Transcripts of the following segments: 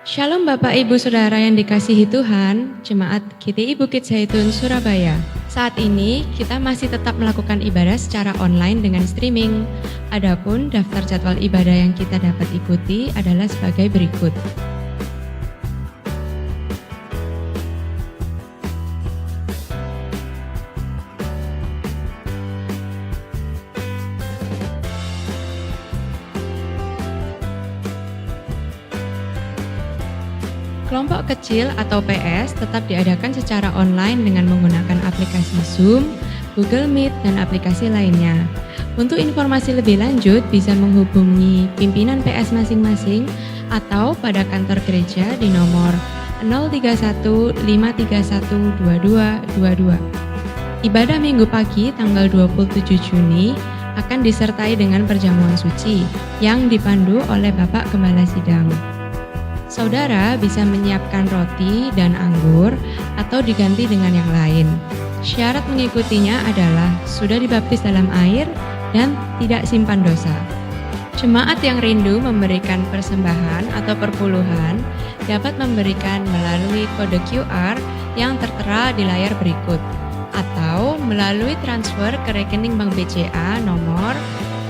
Shalom Bapak Ibu Saudara yang dikasihi Tuhan, Jemaat GTI Bukit Zaitun Surabaya. Saat ini kita masih tetap melakukan ibadah secara online dengan streaming. Adapun daftar jadwal ibadah yang kita dapat ikuti adalah sebagai berikut. Kelompok kecil atau PS tetap diadakan secara online dengan menggunakan aplikasi Zoom, Google Meet, dan aplikasi lainnya. Untuk informasi lebih lanjut bisa menghubungi pimpinan PS masing-masing atau pada kantor gereja di nomor 031 531 2222. Ibadah Minggu pagi tanggal 27 Juni akan disertai dengan perjamuan suci yang dipandu oleh Bapak Gembala Sidang. Saudara bisa menyiapkan roti dan anggur atau diganti dengan yang lain. Syarat mengikutinya adalah sudah dibaptis dalam air dan tidak simpan dosa. Jemaat yang rindu memberikan persembahan atau perpuluhan dapat memberikan melalui kode QR yang tertera di layar berikut atau melalui transfer ke rekening Bank BCA nomor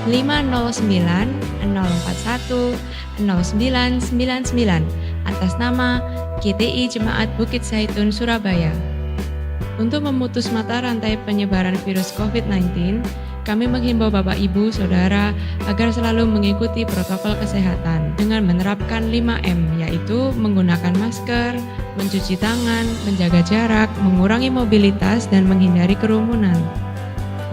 509-041-0999 atas nama GTI Jemaat Bukit Zaitun Surabaya. Untuk memutus mata rantai penyebaran virus COVID-19, kami menghimbau Bapak Ibu Saudara agar selalu mengikuti protokol kesehatan dengan menerapkan 5M, yaitu menggunakan masker, mencuci tangan, menjaga jarak, mengurangi mobilitas, dan menghindari kerumunan.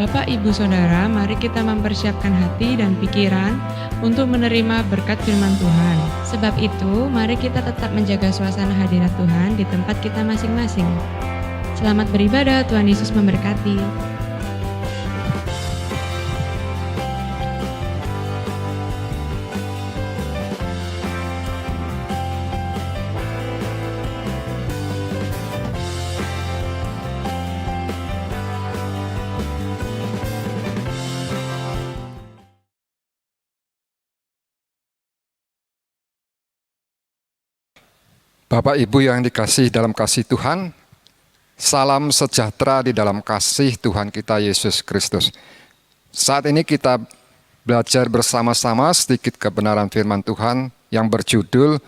Bapak, Ibu, Saudara, mari kita mempersiapkan hati dan pikiran untuk menerima berkat firman Tuhan. Sebab itu, mari kita tetap menjaga suasana hadirat Tuhan di tempat kita masing-masing. Selamat beribadah, Tuhan Yesus memberkati. Bapak Ibu yang dikasihi dalam kasih Tuhan, salam sejahtera di dalam kasih Tuhan kita Yesus Kristus. Saat ini kita belajar bersama-sama sedikit kebenaran firman Tuhan yang berjudul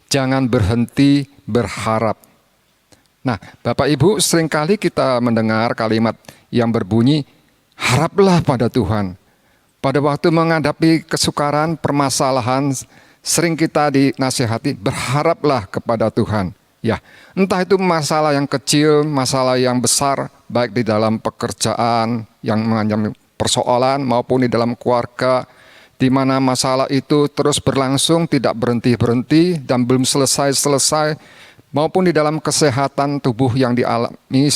Jangan Berhenti Berharap. Nah, Bapak Ibu, seringkali kita mendengar kalimat yang berbunyi, haraplah pada Tuhan. Pada waktu menghadapi kesukaran, permasalahan, sering kita dinasihati, berharaplah kepada Tuhan. Ya, entah itu masalah yang kecil, masalah yang besar, baik di dalam pekerjaan yang mengancam persoalan maupun di dalam keluarga, di mana masalah itu terus berlangsung, tidak berhenti-berhenti dan belum selesai-selesai, maupun di dalam kesehatan tubuh yang dialami,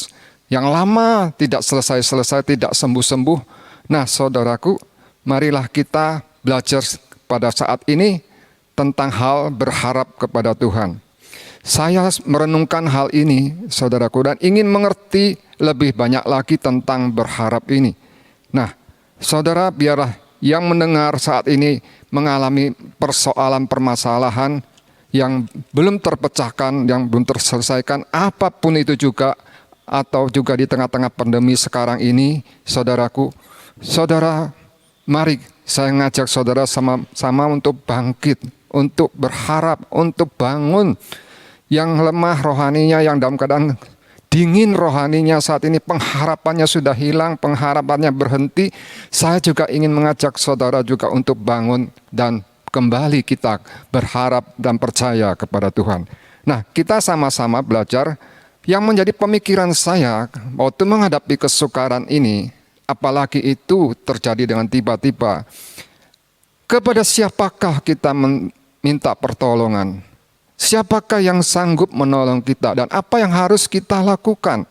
yang lama tidak selesai-selesai, tidak sembuh-sembuh. Nah, saudaraku, marilah kita belajar pada saat ini tentang hal berharap kepada Tuhan. Saya merenungkan hal ini, saudaraku, dan ingin mengerti lebih banyak lagi tentang berharap ini. Nah, saudara, biarlah yang mendengar saat ini mengalami persoalan permasalahan yang belum terpecahkan, yang belum terselesaikan, apapun itu juga, atau juga di tengah-tengah pandemi sekarang ini, saudaraku, saudara, mari saya ngajak saudara sama-sama untuk bangkit, untuk berharap, untuk bangun. Yang lemah rohaninya, yang dalam keadaan dingin rohaninya saat ini, pengharapannya sudah hilang, pengharapannya berhenti. Saya juga ingin mengajak saudara juga untuk bangun dan kembali kita berharap dan percaya kepada Tuhan. Nah, kita sama-sama belajar. Yang menjadi pemikiran saya waktu menghadapi kesukaran ini, apalagi itu terjadi dengan tiba-tiba, kepada siapakah kita minta pertolongan? Siapakah yang sanggup menolong kita? Dan apa yang harus kita lakukan?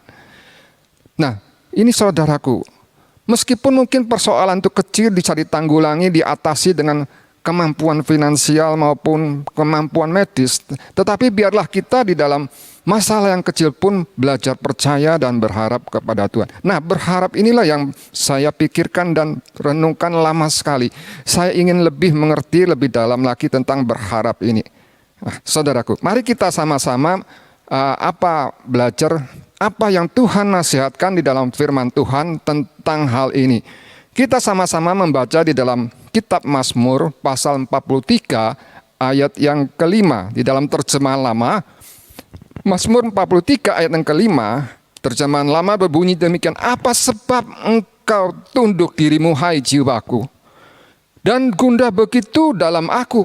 Nah, ini saudaraku, meskipun mungkin persoalan itu kecil bisa ditanggulangi, diatasi dengan kemampuan finansial maupun kemampuan medis, tetapi biarlah kita di dalam masalah yang kecil pun belajar percaya dan berharap kepada Tuhan. Nah, berharap inilah yang saya pikirkan dan renungkan lama sekali. Saya ingin lebih mengerti lebih dalam lagi tentang berharap ini. Nah, saudaraku, mari kita sama-sama belajar apa yang Tuhan nasihatkan di dalam firman Tuhan tentang hal ini. Kita sama-sama membaca di dalam kitab Mazmur pasal 43 ayat yang kelima. Di dalam terjemahan lama, Mazmur 43 ayat yang kelima, terjemahan lama berbunyi demikian. Apa sebab engkau tunduk dirimu hai jiwaku, dan gundah begitu dalam aku?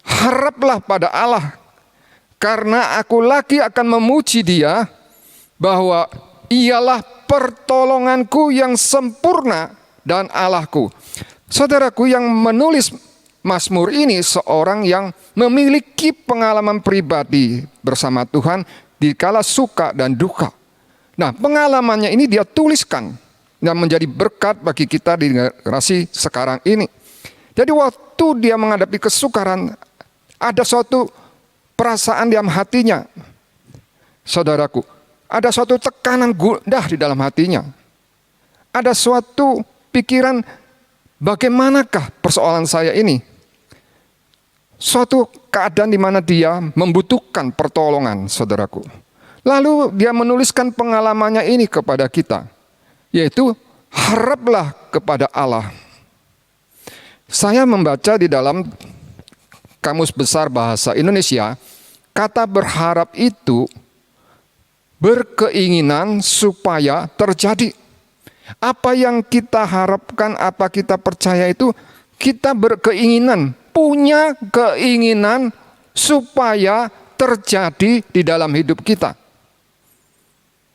Haraplah pada Allah, karena aku lagi akan memuji Dia, bahwa Ialah pertolonganku yang sempurna dan Allahku. Saudaraku, yang menulis Mazmur ini seorang yang memiliki pengalaman pribadi bersama Tuhan di kala suka dan duka. Nah, pengalamannya ini dia tuliskan dan menjadi berkat bagi kita di generasi sekarang ini. Jadi waktu dia menghadapi kesukaran, ada suatu perasaan dalam hatinya. Saudaraku, ada suatu tekanan gundah di dalam hatinya. Ada suatu pikiran, bagaimanakah persoalan saya ini? Suatu keadaan di mana dia membutuhkan pertolongan, saudaraku. Lalu dia menuliskan pengalamannya ini kepada kita, yaitu haraplah kepada Allah. Saya membaca di dalam Kamus Besar Bahasa Indonesia, kata berharap itu berkeinginan supaya terjadi. Apa yang kita harapkan, apa kita percaya itu, kita berkeinginan, punya keinginan supaya terjadi di dalam hidup kita.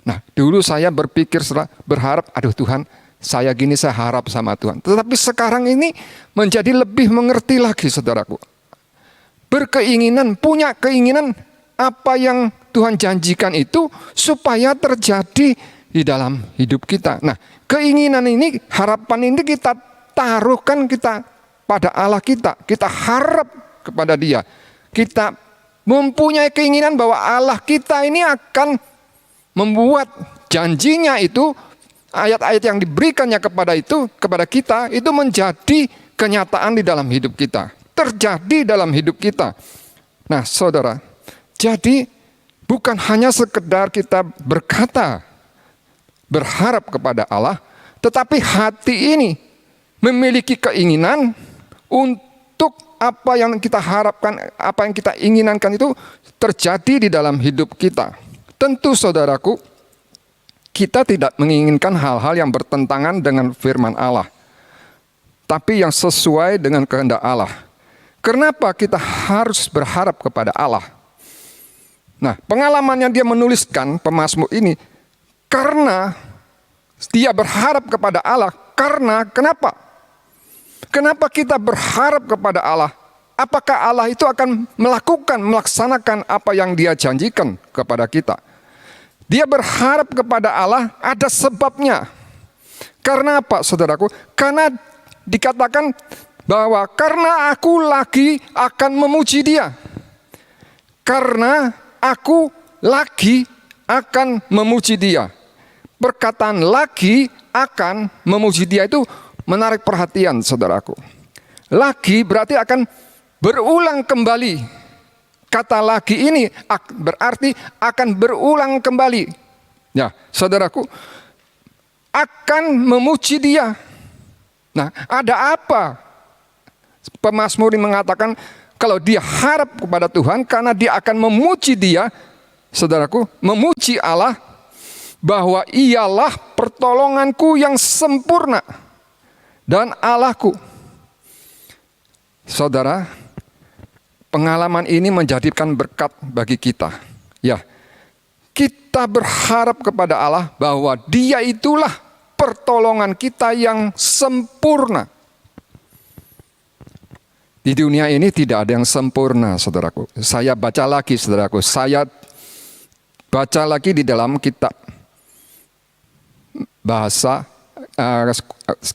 Nah, dulu saya berpikir, berharap, aduh Tuhan, saya gini, saya harap sama Tuhan. Tetapi sekarang ini menjadi lebih mengerti lagi, saudaraku. Berkeinginan, punya keinginan apa yang Tuhan janjikan itu supaya terjadi di dalam hidup kita. Nah, keinginan ini, harapan ini kita taruhkan kita pada Allah kita. Kita harap kepada Dia. Kita mempunyai keinginan bahwa Allah kita ini akan membuat janjinya itu, ayat-ayat yang diberikannya kepada kita itu menjadi kenyataan di dalam hidup kita. Terjadi dalam hidup kita. Nah, saudara, jadi bukan hanya sekedar kita berkata berharap kepada Allah, tetapi hati ini memiliki keinginan untuk apa yang kita harapkan, apa yang kita inginkan itu terjadi di dalam hidup kita. Tentu saudaraku, kita tidak menginginkan hal-hal yang bertentangan dengan firman Allah, tapi yang sesuai dengan kehendak Allah. Kenapa kita harus berharap kepada Allah? Nah, pengalamannya dia menuliskan pemazmur ini, karena dia berharap kepada Allah. Karena kenapa? Kenapa kita berharap kepada Allah? Apakah Allah itu akan melaksanakan apa yang Dia janjikan kepada kita? Dia berharap kepada Allah, ada sebabnya. Karena apa, saudaraku? Karena dikatakan bahwa karena aku lagi akan memuji Dia. Karena aku lagi akan memuji Dia. Perkataan lagi akan memuji Dia itu menarik perhatian, saudaraku. Lagi berarti akan berulang kembali. Kata lagi ini berarti akan berulang kembali. Ya, saudaraku, akan memuji Dia. Nah, ada apa? Pemazmur ini mengatakan kalau dia harap kepada Tuhan karena dia akan memuji Dia, saudaraku, memuji Allah, bahwa Ialah pertolonganku yang sempurna dan Allahku. Saudara, pengalaman ini menjadikan berkat bagi kita. Ya, kita berharap kepada Allah bahwa Dia itulah pertolongan kita yang sempurna. Di dunia ini tidak ada yang sempurna, saudaraku. Saya baca lagi, saudaraku. Saya baca lagi di dalam kitab bahasa,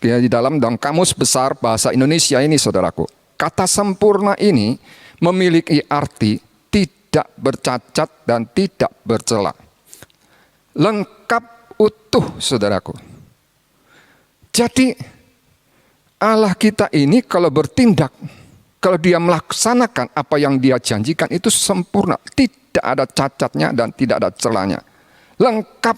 di dalam Kamus Besar Bahasa Indonesia ini, saudaraku. Kata sempurna ini memiliki arti tidak bercacat dan tidak bercela. Lengkap, utuh, saudaraku. Jadi Allah kita ini kalau bertindak, Kalau dia melaksanakan apa yang dia janjikan itu sempurna, tidak ada cacatnya dan tidak ada celahnya. Lengkap.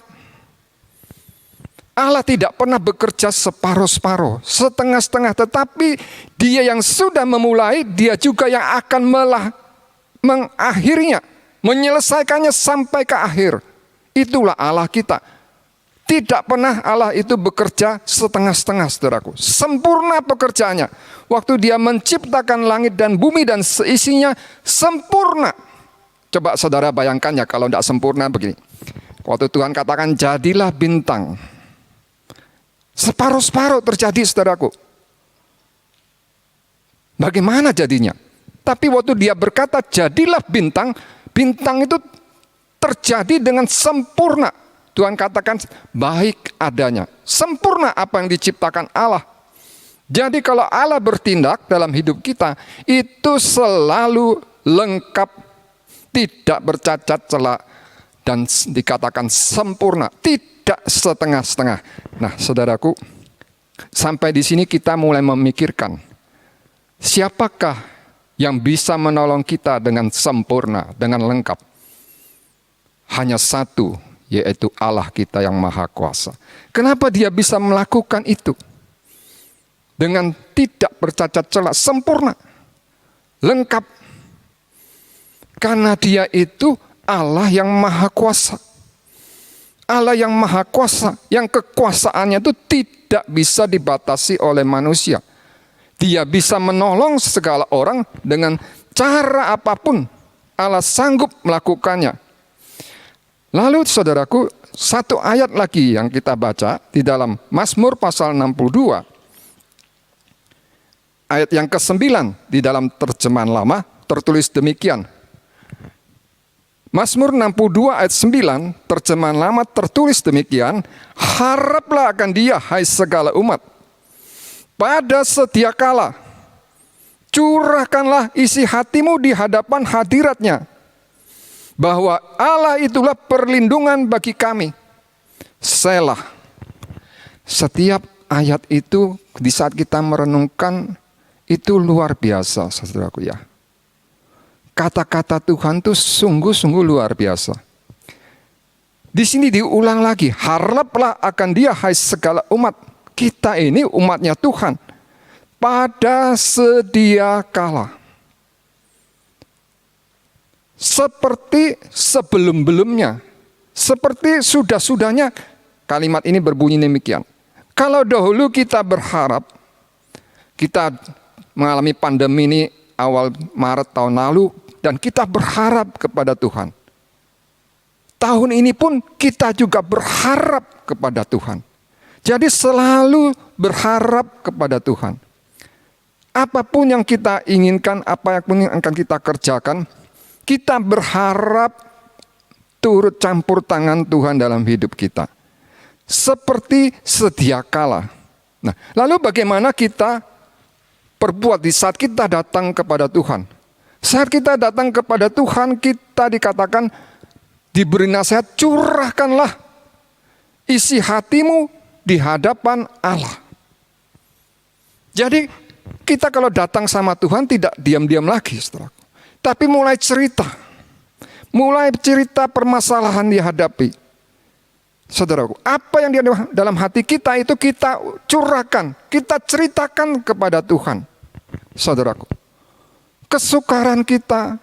Allah tidak pernah bekerja separuh-separuh, setengah-setengah, tetapi dia yang sudah memulai, dia juga yang akan mengakhirinya, menyelesaikannya sampai ke akhir. Itulah Allah kita. Tidak pernah Allah itu bekerja setengah-setengah, saudaraku. Sempurna pekerjaannya. Waktu dia menciptakan langit dan bumi dan seisinya, sempurna. Coba saudara bayangkan ya kalau tidak sempurna begini. Waktu Tuhan katakan jadilah bintang. Separuh-separuh terjadi, saudaraku. Bagaimana jadinya? Tapi waktu dia berkata jadilah bintang, bintang itu terjadi dengan sempurna. Tuhan katakan baik adanya. Sempurna apa yang diciptakan Allah. Jadi kalau Allah bertindak dalam hidup kita, itu selalu lengkap, tidak bercacat celah, dan dikatakan sempurna, tidak setengah-setengah. Nah, saudaraku, sampai di sini kita mulai memikirkan, siapakah yang bisa menolong kita dengan sempurna, dengan lengkap? Hanya satu, yaitu Allah kita yang Maha Kuasa. Kenapa dia bisa melakukan itu? Dengan tidak bercacat celah, sempurna, lengkap. Karena dia itu Allah yang Maha Kuasa. Allah yang Maha Kuasa, yang kekuasaannya itu tidak bisa dibatasi oleh manusia. Dia bisa menolong segala orang dengan cara apapun. Allah sanggup melakukannya. Lalu saudaraku, satu ayat lagi yang kita baca di dalam Mazmur pasal 62. Ayat yang ke-9 di dalam terjemahan lama tertulis demikian. Mazmur 62 ayat 9 terjemahan lama tertulis demikian. Haraplah akan dia hai segala umat. Pada sedia kala curahkanlah isi hatimu di hadapan hadiratnya. Bahwa Allah itulah perlindungan bagi kami. Selah. Setiap ayat itu di saat kita merenungkan itu luar biasa, saudaraku ya. Kata-kata Tuhan itu sungguh-sungguh luar biasa. Di sini diulang lagi, haraplah akan dia hai segala umat. Kita ini umatnya Tuhan. Pada sedia kala. Seperti sebelum-belumnya, seperti sudah-sudahnya, kalimat ini berbunyi demikian. Kalau dahulu kita berharap, kita mengalami pandemi ini awal Maret tahun lalu, dan kita berharap kepada Tuhan. Tahun ini pun kita juga berharap kepada Tuhan. Jadi selalu berharap kepada Tuhan. Apapun yang kita inginkan, apapun yang akan kita kerjakan, kita berharap turut campur tangan Tuhan dalam hidup kita. Seperti sedia kala. Nah, lalu bagaimana kita perbuat di saat kita datang kepada Tuhan? Saat kita datang kepada Tuhan, kita dikatakan diberi nasihat, curahkanlah isi hatimu di hadapan Allah. Jadi kita kalau datang sama Tuhan tidak diam-diam lagi, saudara. Tapi mulai cerita permasalahan dihadapi. Saudaraku, apa yang di dalam hati kita itu kita curahkan, kita ceritakan kepada Tuhan. Saudaraku, kesukaran kita,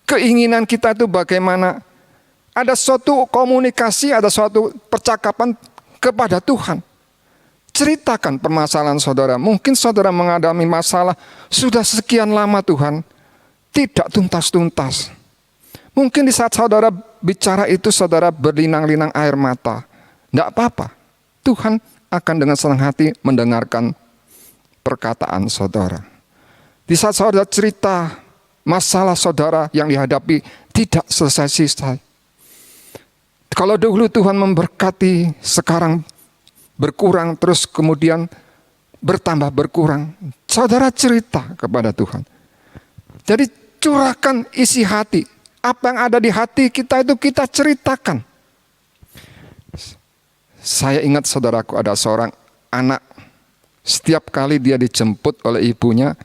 keinginan kita itu bagaimana? Ada suatu komunikasi, ada suatu percakapan kepada Tuhan. Ceritakan permasalahan saudara. Mungkin saudara mengalami masalah sudah sekian lama Tuhan, tidak tuntas-tuntas. Mungkin di saat saudara bicara itu saudara berlinang-linang air mata. Tidak apa-apa. Tuhan akan dengan senang hati mendengarkan perkataan saudara. Di saat saudara cerita masalah saudara yang dihadapi tidak selesai-selesai. Kalau dahulu Tuhan memberkati, sekarang berkurang terus kemudian bertambah berkurang. Saudara cerita kepada Tuhan. Jadi curahkan isi hati. Apa yang ada di hati kita itu kita ceritakan. Saya ingat saudaraku, ada seorang anak. Setiap kali dia dijemput oleh ibunya,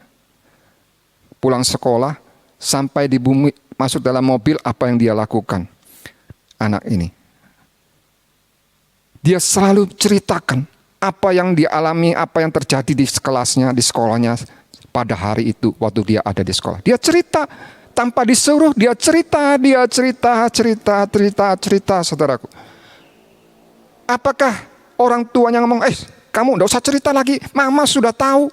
pulang sekolah, sampai di bumi, masuk dalam mobil, apa yang dia lakukan? Anak ini. Dia selalu ceritakan apa yang dialami, apa yang terjadi di kelasnya, di sekolahnya pada hari itu waktu dia ada di sekolah. Dia cerita tanpa disuruh, dia cerita, saudaraku. Apakah orang tuanya ngomong, kamu enggak usah cerita lagi, mama sudah tahu.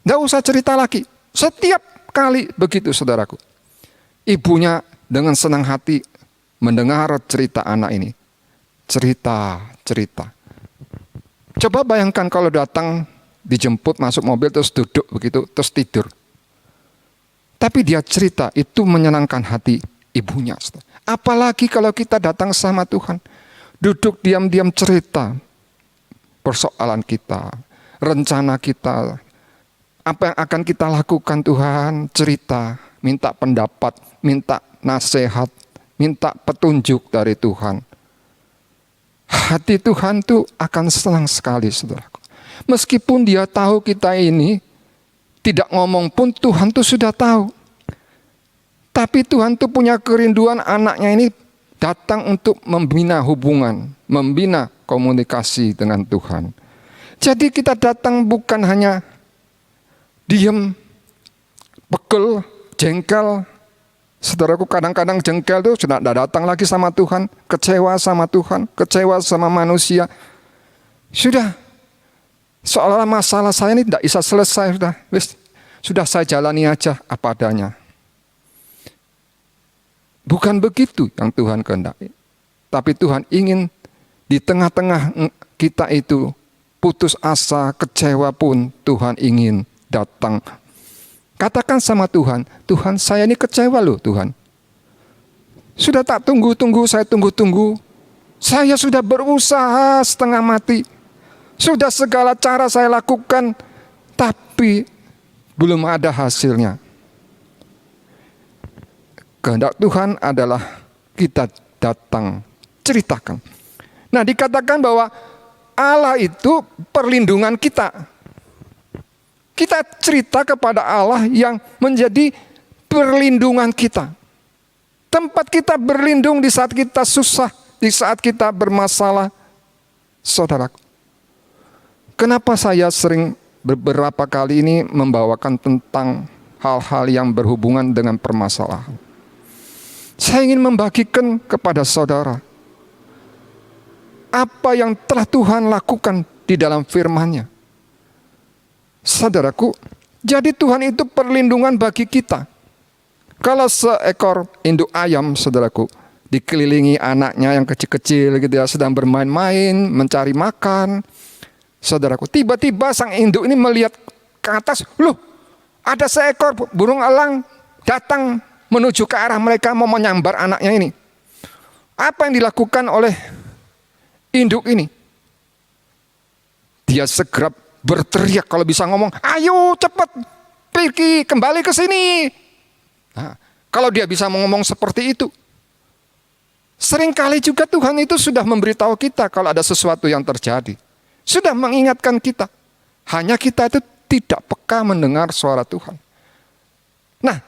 Enggak usah cerita lagi. Setiap kali begitu, saudaraku. Ibunya dengan senang hati mendengar cerita anak ini. Cerita. Coba bayangkan kalau datang, dijemput, masuk mobil, terus duduk begitu, terus tidur. Tapi dia cerita, itu menyenangkan hati ibunya. Apalagi kalau kita datang sama Tuhan, duduk diam-diam cerita persoalan kita, rencana kita, apa yang akan kita lakukan Tuhan, cerita, minta pendapat, minta nasihat, minta petunjuk dari Tuhan. Hati Tuhan tuh akan senang sekali, saudaraku. Meskipun dia tahu kita ini tidak ngomong pun, Tuhan tuh sudah tahu. Tapi Tuhan tuh punya kerinduan anaknya ini datang untuk membina hubungan, membina komunikasi dengan Tuhan. Jadi kita datang bukan hanya diem, pegel, jengkel. Saudaraku, kadang-kadang jengkel tuh sudah tidak datang lagi sama Tuhan, kecewa sama Tuhan, kecewa sama manusia. Sudah, seolah-olah masalah saya ini tidak bisa selesai, sudah saya jalani aja apa adanya. Bukan begitu yang Tuhan kehendaki. Tapi Tuhan ingin di tengah-tengah kita itu putus asa, kecewa pun Tuhan ingin datang. Katakan sama Tuhan, Tuhan saya ini kecewa loh Tuhan. Sudah tak tunggu-tunggu, saya tunggu-tunggu. Saya sudah berusaha setengah mati. Sudah segala cara saya lakukan, tapi belum ada hasilnya. Kehendak Tuhan adalah kita datang, ceritakan. Nah, dikatakan bahwa Allah itu perlindungan kita. Kita cerita kepada Allah yang menjadi perlindungan kita. Tempat kita berlindung di saat kita susah, di saat kita bermasalah. Saudaraku, kenapa saya sering beberapa kali ini membawakan tentang hal-hal yang berhubungan dengan permasalahan? Saya ingin membagikan kepada saudara apa yang telah Tuhan lakukan di dalam firman-Nya. Saudaraku, jadi Tuhan itu perlindungan bagi kita. Kalau seekor induk ayam, saudaraku, dikelilingi anaknya yang kecil-kecil gitu ya, sedang bermain-main, mencari makan. Saudaraku, tiba-tiba sang induk ini melihat ke atas, loh, ada seekor burung elang datang menuju ke arah mereka, mau menyambar anaknya ini. Apa yang dilakukan oleh induk ini? Dia segera berteriak, kalau bisa ngomong, ayo cepat pergi kembali ke sini. Nah, kalau dia bisa ngomong seperti itu. Seringkali juga Tuhan itu sudah memberitahu kita kalau ada sesuatu yang terjadi. Sudah mengingatkan kita. Hanya kita itu tidak peka mendengar suara Tuhan. Nah,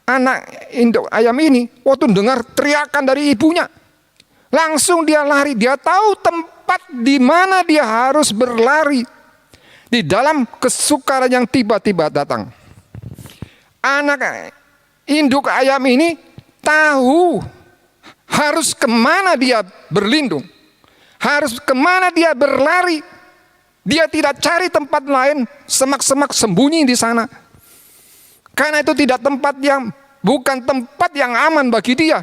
anak induk ayam ini waktu dengar teriakan dari ibunya, langsung dia lari. Dia tahu tempat di mana dia harus berlari. Di dalam kesukaran yang tiba-tiba datang, anak induk ayam ini tahu harus kemana dia berlindung, harus kemana dia berlari. Dia tidak cari tempat lain, semak-semak sembunyi di sana. Karena itu bukan tempat yang aman bagi dia.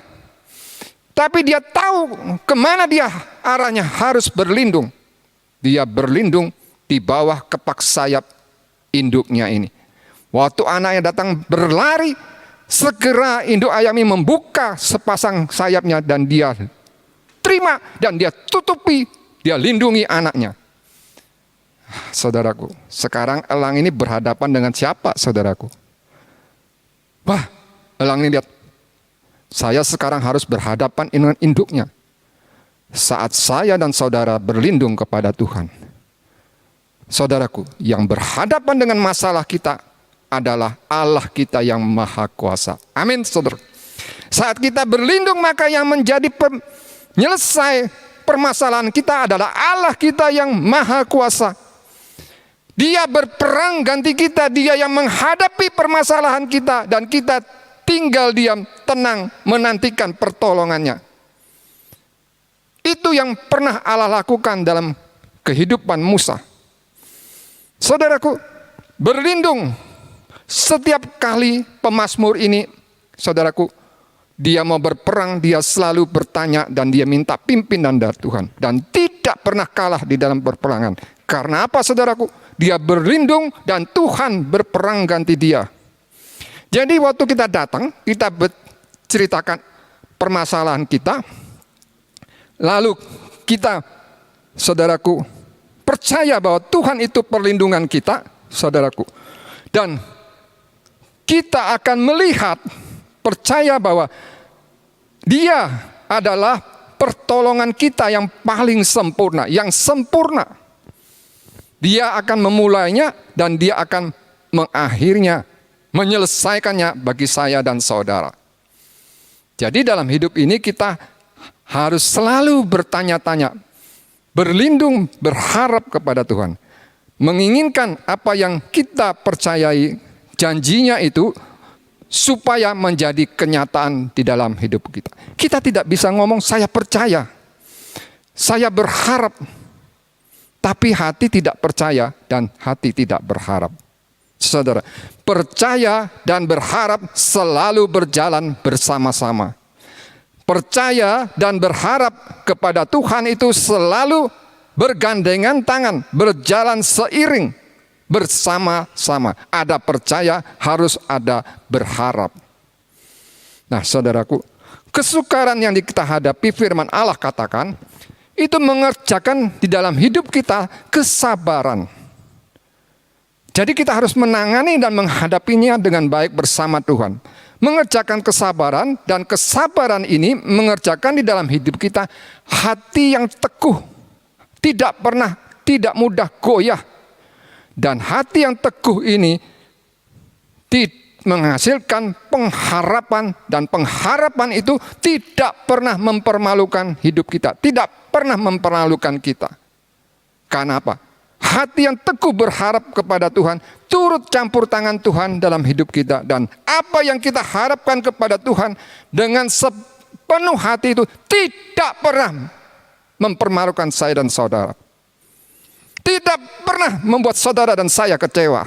Tapi dia tahu kemana dia arahnya harus berlindung. Dia berlindung di bawah kepak sayap induknya ini. Waktu anaknya datang berlari, segera induk ayam ini membuka sepasang sayapnya dan dia terima dan dia tutupi, dia lindungi anaknya. Saudaraku, sekarang elang ini berhadapan dengan siapa, saudaraku? Wah, elang ini lihat, saya sekarang harus berhadapan dengan induknya. Saat saya dan saudara berlindung kepada Tuhan, saudaraku, yang berhadapan dengan masalah kita adalah Allah kita yang maha kuasa. Amin, saudara. Saat kita berlindung, maka yang menjadi penyelesai permasalahan kita adalah Allah kita yang maha kuasa. Dia berperang ganti kita, dia yang menghadapi permasalahan kita, dan kita tinggal diam, tenang, menantikan pertolongannya. Itu yang pernah Allah lakukan dalam kehidupan Musa. Saudaraku, berlindung setiap kali pemazmur ini, saudaraku, dia mau berperang, dia selalu bertanya dan dia minta pimpinan dari Tuhan. Dan tidak pernah kalah di dalam perperangan. Karena apa, saudaraku? Dia berlindung dan Tuhan berperang ganti dia. Jadi waktu kita datang, kita ceritakan permasalahan kita. Lalu kita, saudaraku, percaya bahwa Tuhan itu perlindungan kita, saudaraku. Dan kita akan melihat, percaya bahwa Dia adalah pertolongan kita yang paling sempurna, yang sempurna. Dia akan memulainya dan dia akan mengakhirnya, menyelesaikannya bagi saya dan saudara. Jadi dalam hidup ini kita harus selalu bertanya-tanya, berlindung, berharap kepada Tuhan. Menginginkan apa yang kita percayai, janjinya itu, supaya menjadi kenyataan di dalam hidup kita. Kita tidak bisa ngomong, saya percaya, saya berharap, tapi hati tidak percaya dan hati tidak berharap. Saudara, percaya dan berharap selalu berjalan bersama-sama. Percaya dan berharap kepada Tuhan itu selalu bergandengan tangan, berjalan seiring, bersama-sama. Ada percaya, harus ada berharap. Nah, saudaraku, kesukaran yang kita hadapi, firman Allah katakan, itu mengerjakan di dalam hidup kita kesabaran. Jadi kita harus menangani dan menghadapinya dengan baik bersama Tuhan. Mengerjakan kesabaran, dan kesabaran ini mengerjakan di dalam hidup kita hati yang teguh, tidak pernah, tidak mudah goyah. Dan hati yang teguh ini menghasilkan pengharapan, dan pengharapan itu tidak pernah mempermalukan hidup kita, tidak pernah mempermalukan kita. Karena apa? Hati yang teguh berharap kepada Tuhan, turut campur tangan Tuhan dalam hidup kita, dan apa yang kita harapkan kepada Tuhan dengan sepenuh hati itu tidak pernah mempermalukan saya dan saudara. Tidak pernah membuat saudara dan saya kecewa.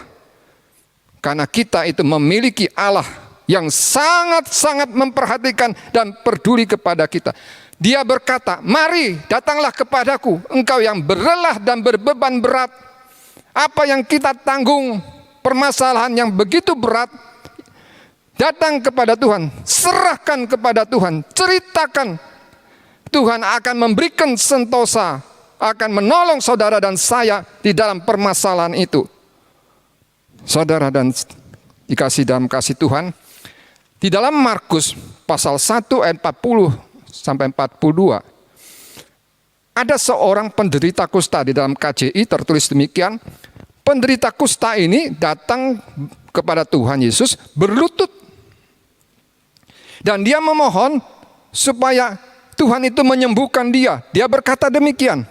Karena kita itu memiliki Allah yang sangat-sangat memperhatikan dan peduli kepada kita. Dia berkata, mari datanglah kepadaku, engkau yang berlelah dan berbeban berat. Apa yang kita tanggung, permasalahan yang begitu berat, datang kepada Tuhan, serahkan kepada Tuhan, ceritakan. Tuhan akan memberikan sentosa, akan menolong saudara dan saya di dalam permasalahan itu. Saudara dan dikasih dalam kasih Tuhan, di dalam Markus pasal 1 ayat 40 sampai 42, ada seorang penderita kusta. Di dalam KJI tertulis demikian, penderita kusta ini datang kepada Tuhan Yesus berlutut. Dan dia memohon supaya Tuhan itu menyembuhkan dia. Dia berkata demikian,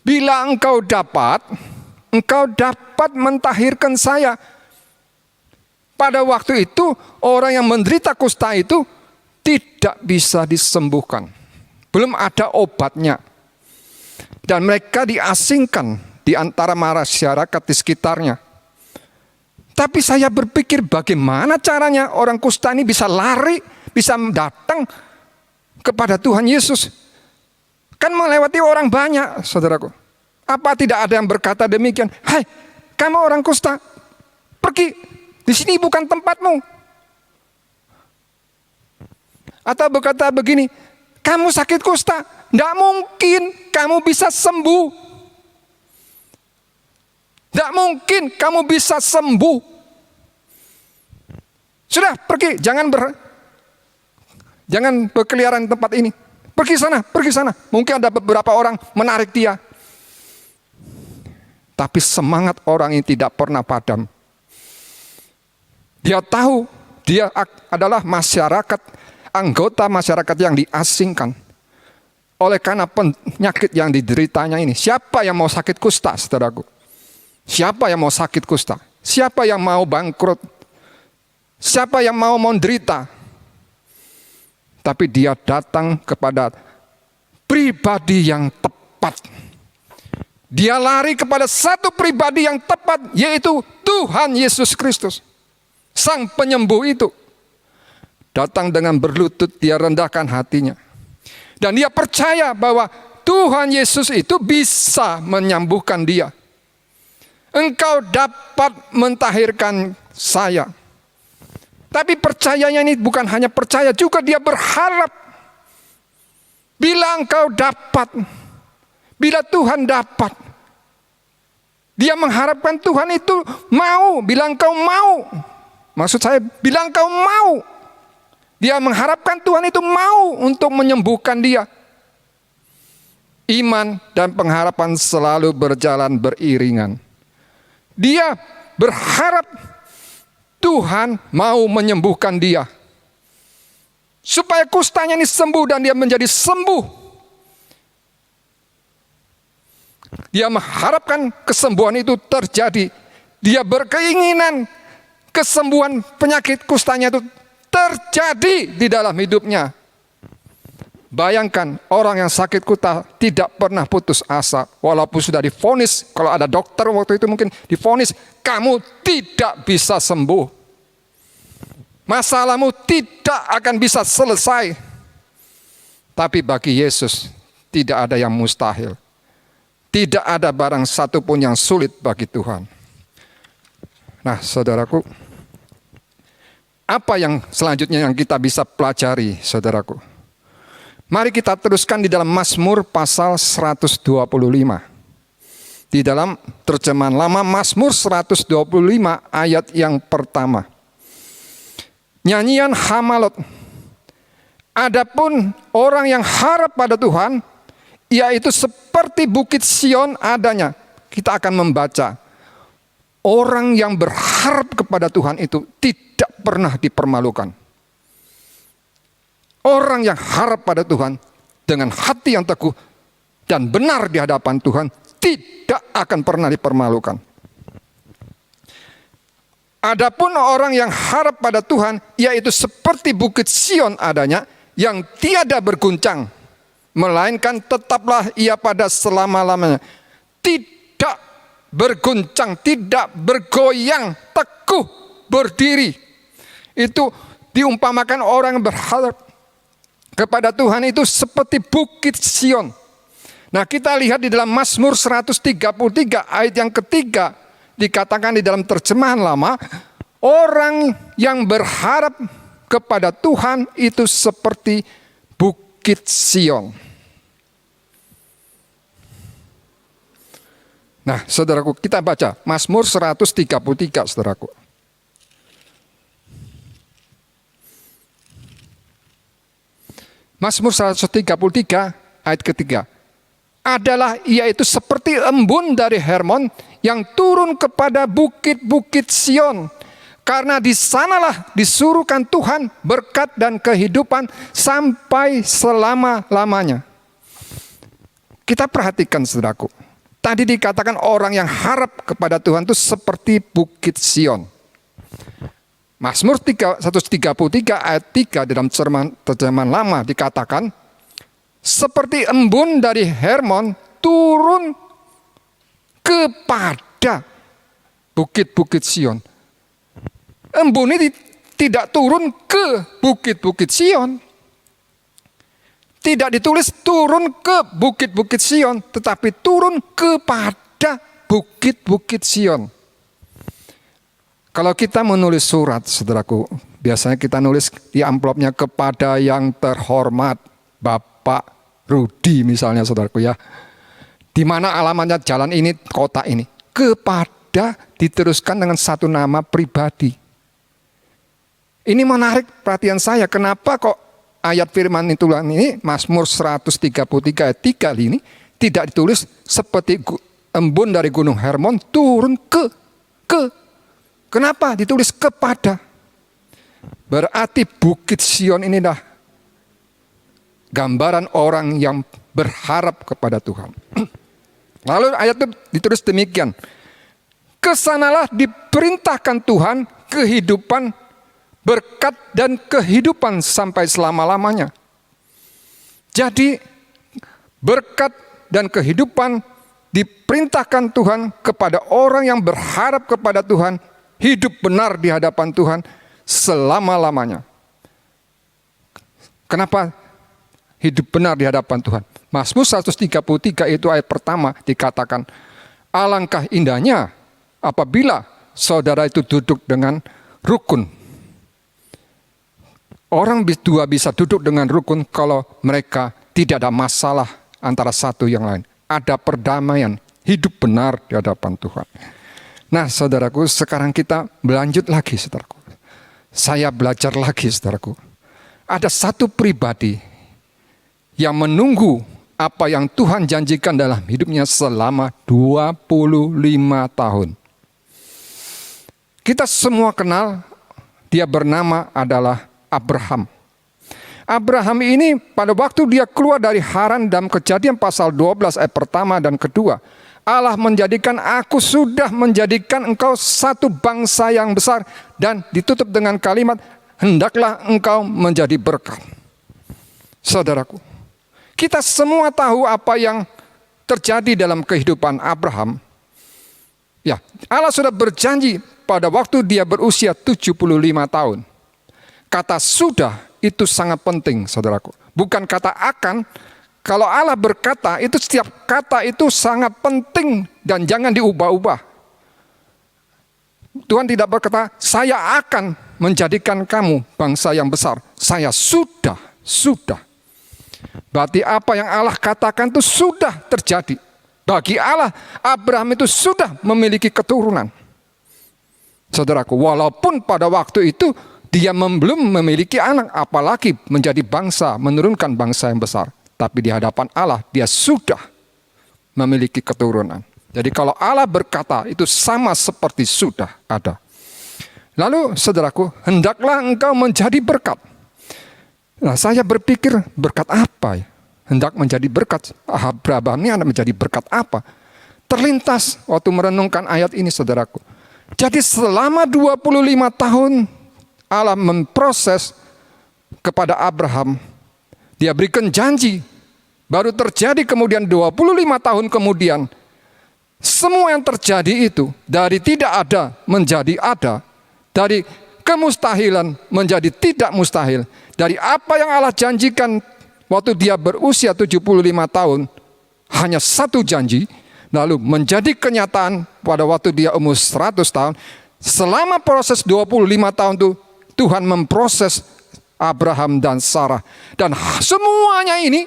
bila engkau dapat mentahirkan saya. Pada waktu itu orang yang menderita kusta itu tidak bisa disembuhkan. Belum ada obatnya. Dan mereka diasingkan di antara masyarakat di sekitarnya. Tapi saya berpikir bagaimana caranya orang kusta ini bisa lari, bisa datang kepada Tuhan Yesus. Kan melewati orang banyak, saudaraku. Apa tidak ada yang berkata demikian? Hai, kamu orang kusta, pergi. Di sini bukan tempatmu. Atau berkata begini, kamu sakit kusta, tidak mungkin kamu bisa sembuh. Tidak mungkin kamu bisa sembuh. Sudah, pergi, jangan berkeliaran di tempat ini. Pergi sana. Mungkin ada beberapa orang menarik dia. Tapi semangat orang ini tidak pernah padam. Dia tahu dia adalah masyarakat, anggota masyarakat yang diasingkan. Oleh karena penyakit yang dideritanya ini. Siapa yang mau sakit kusta, saudaraku? Siapa yang mau sakit kusta? Siapa yang mau bangkrut? Siapa yang mau menderita? Tapi dia datang kepada pribadi yang tepat. Dia lari kepada satu pribadi yang tepat, yaitu Tuhan Yesus Kristus. Sang penyembuh itu. Datang dengan berlutut, dia rendahkan hatinya. Dan dia percaya bahwa Tuhan Yesus itu bisa menyembuhkan dia. Engkau dapat mentahirkan saya. Tapi percayanya ini bukan hanya percaya, juga dia berharap. Bila engkau dapat, bila Tuhan dapat, dia mengharapkan Tuhan itu mau, bila engkau mau. Maksud saya, bila engkau mau, dia mengharapkan Tuhan itu mau untuk menyembuhkan dia. Iman dan pengharapan selalu berjalan beriringan. Dia berharap Tuhan mau menyembuhkan dia. Supaya kustanya ini sembuh dan dia menjadi sembuh. Dia mengharapkan kesembuhan itu terjadi. Dia berkeinginan kesembuhan penyakit kustanya itu terjadi di dalam hidupnya. Bayangkan orang yang sakit kusta tidak pernah putus asa. Walaupun sudah divonis, kalau ada dokter waktu itu mungkin divonis, kamu tidak bisa sembuh. Masalahmu tidak akan bisa selesai. Tapi bagi Yesus tidak ada yang mustahil. Tidak ada barang satupun yang sulit bagi Tuhan. Nah, saudaraku, apa yang selanjutnya yang kita bisa pelajari, saudaraku? Mari kita teruskan di dalam Mazmur pasal 125. Di dalam terjemahan lama Mazmur 125 ayat yang pertama. Nyanyian Hamalot. Adapun orang yang harap pada Tuhan, yaitu seperti bukit Sion adanya. Kita akan membaca. Orang yang berharap kepada Tuhan itu tidak pernah dipermalukan. Orang yang harap pada Tuhan dengan hati yang teguh dan benar di hadapan Tuhan tidak akan pernah dipermalukan. Adapun orang yang harap pada Tuhan, yaitu seperti bukit Sion adanya, yang tiada berguncang, melainkan tetaplah ia pada selama-lamanya. Tidak berguncang, tidak bergoyang, teguh berdiri. Itu diumpamakan orang yang berharap kepada Tuhan itu seperti bukit Sion. Nah, kita lihat di dalam Mazmur 133 ayat yang ketiga, dikatakan di dalam terjemahan lama, orang yang berharap kepada Tuhan itu seperti bukit Sion. Nah, saudaraku, kita baca Mazmur 133, saudaraku. Mazmur 133 ayat ketiga. Adalah yaitu seperti embun dari Hermon yang turun kepada bukit-bukit Sion. Karena di sanalah disuruhkan Tuhan berkat dan kehidupan sampai selama-lamanya. Kita perhatikan, saudaraku. Tadi dikatakan orang yang harap kepada Tuhan itu seperti bukit Sion. Mazmur 133 ayat 3 dalam terjemahan lama dikatakan, seperti embun dari Hermon turun kepada bukit-bukit Sion. Embun ini tidak turun ke bukit-bukit Sion. Tidak ditulis turun ke bukit-bukit Sion, tetapi turun kepada bukit-bukit Sion. Kalau kita menulis surat, saudaraku, biasanya kita nulis di amplopnya kepada yang terhormat Bapak Rudi misalnya, saudaraku ya. Di mana alamatnya jalan ini, kota ini. Kepada diteruskan dengan satu nama pribadi. Ini menarik perhatian saya. Kenapa kok ayat firman ini, Mazmur 133 ayat 3 ini, tidak ditulis seperti embun dari gunung Hermon turun ke. Kenapa ditulis kepada? Berarti Bukit Sion ini dah gambaran orang yang berharap kepada Tuhan. Lalu ayat itu ditulis demikian. Kesanalah diperintahkan Tuhan kehidupan, berkat dan kehidupan sampai selama-lamanya. Jadi berkat dan kehidupan diperintahkan Tuhan kepada orang yang berharap kepada Tuhan, hidup benar di hadapan Tuhan selama-lamanya. Kenapa hidup benar di hadapan Tuhan? Mazmur 133 itu ayat pertama dikatakan, alangkah indahnya apabila saudara itu duduk dengan rukun. Orang dua bisa duduk dengan rukun kalau mereka tidak ada masalah antara satu yang lain. Ada perdamaian, hidup benar di hadapan Tuhan. Nah saudaraku, sekarang kita berlanjut lagi saudaraku. Saya belajar lagi saudaraku. Ada satu pribadi yang menunggu apa yang Tuhan janjikan dalam hidupnya selama 25 tahun. Kita semua kenal, dia bernama adalah Abraham. Abraham ini pada waktu dia keluar dari Haran dalam Kejadian pasal 12 ayat pertama dan kedua, Allah menjadikan, aku sudah menjadikan engkau satu bangsa yang besar, dan ditutup dengan kalimat, hendaklah engkau menjadi berkat. Saudaraku, kita semua tahu apa yang terjadi dalam kehidupan Abraham. Ya, Allah sudah berjanji pada waktu dia berusia 75 tahun. Kata sudah itu sangat penting, saudaraku. Bukan kata akan. Kalau Allah berkata, itu setiap kata itu sangat penting dan jangan diubah-ubah. Tuhan tidak berkata, saya akan menjadikan kamu bangsa yang besar. Saya sudah. Berarti apa yang Allah katakan itu sudah terjadi. Bagi Allah, Abraham itu sudah memiliki keturunan. Saudaraku, walaupun pada waktu itu dia belum memiliki anak, apalagi menjadi bangsa, menurunkan bangsa yang besar. Tapi di hadapan Allah, dia sudah memiliki keturunan. Jadi kalau Allah berkata, itu sama seperti sudah ada. Lalu saudaraku, hendaklah engkau menjadi berkat. Nah, saya berpikir berkat apa ya? Hendak menjadi berkat. Abraham ini menjadi berkat apa? Terlintas waktu merenungkan ayat ini saudaraku. Jadi selama 25 tahun Allah memproses kepada Abraham. Dia berikan janji. Baru terjadi kemudian 25 tahun kemudian. Semua yang terjadi itu dari tidak ada menjadi ada. Dari kemustahilan menjadi tidak mustahil. Dari apa yang Allah janjikan waktu dia berusia 75 tahun. Hanya satu janji. Lalu menjadi kenyataan pada waktu dia umur 100 tahun. Selama proses 25 tahun itu Tuhan memproses Abraham dan Sarah. Dan semuanya ini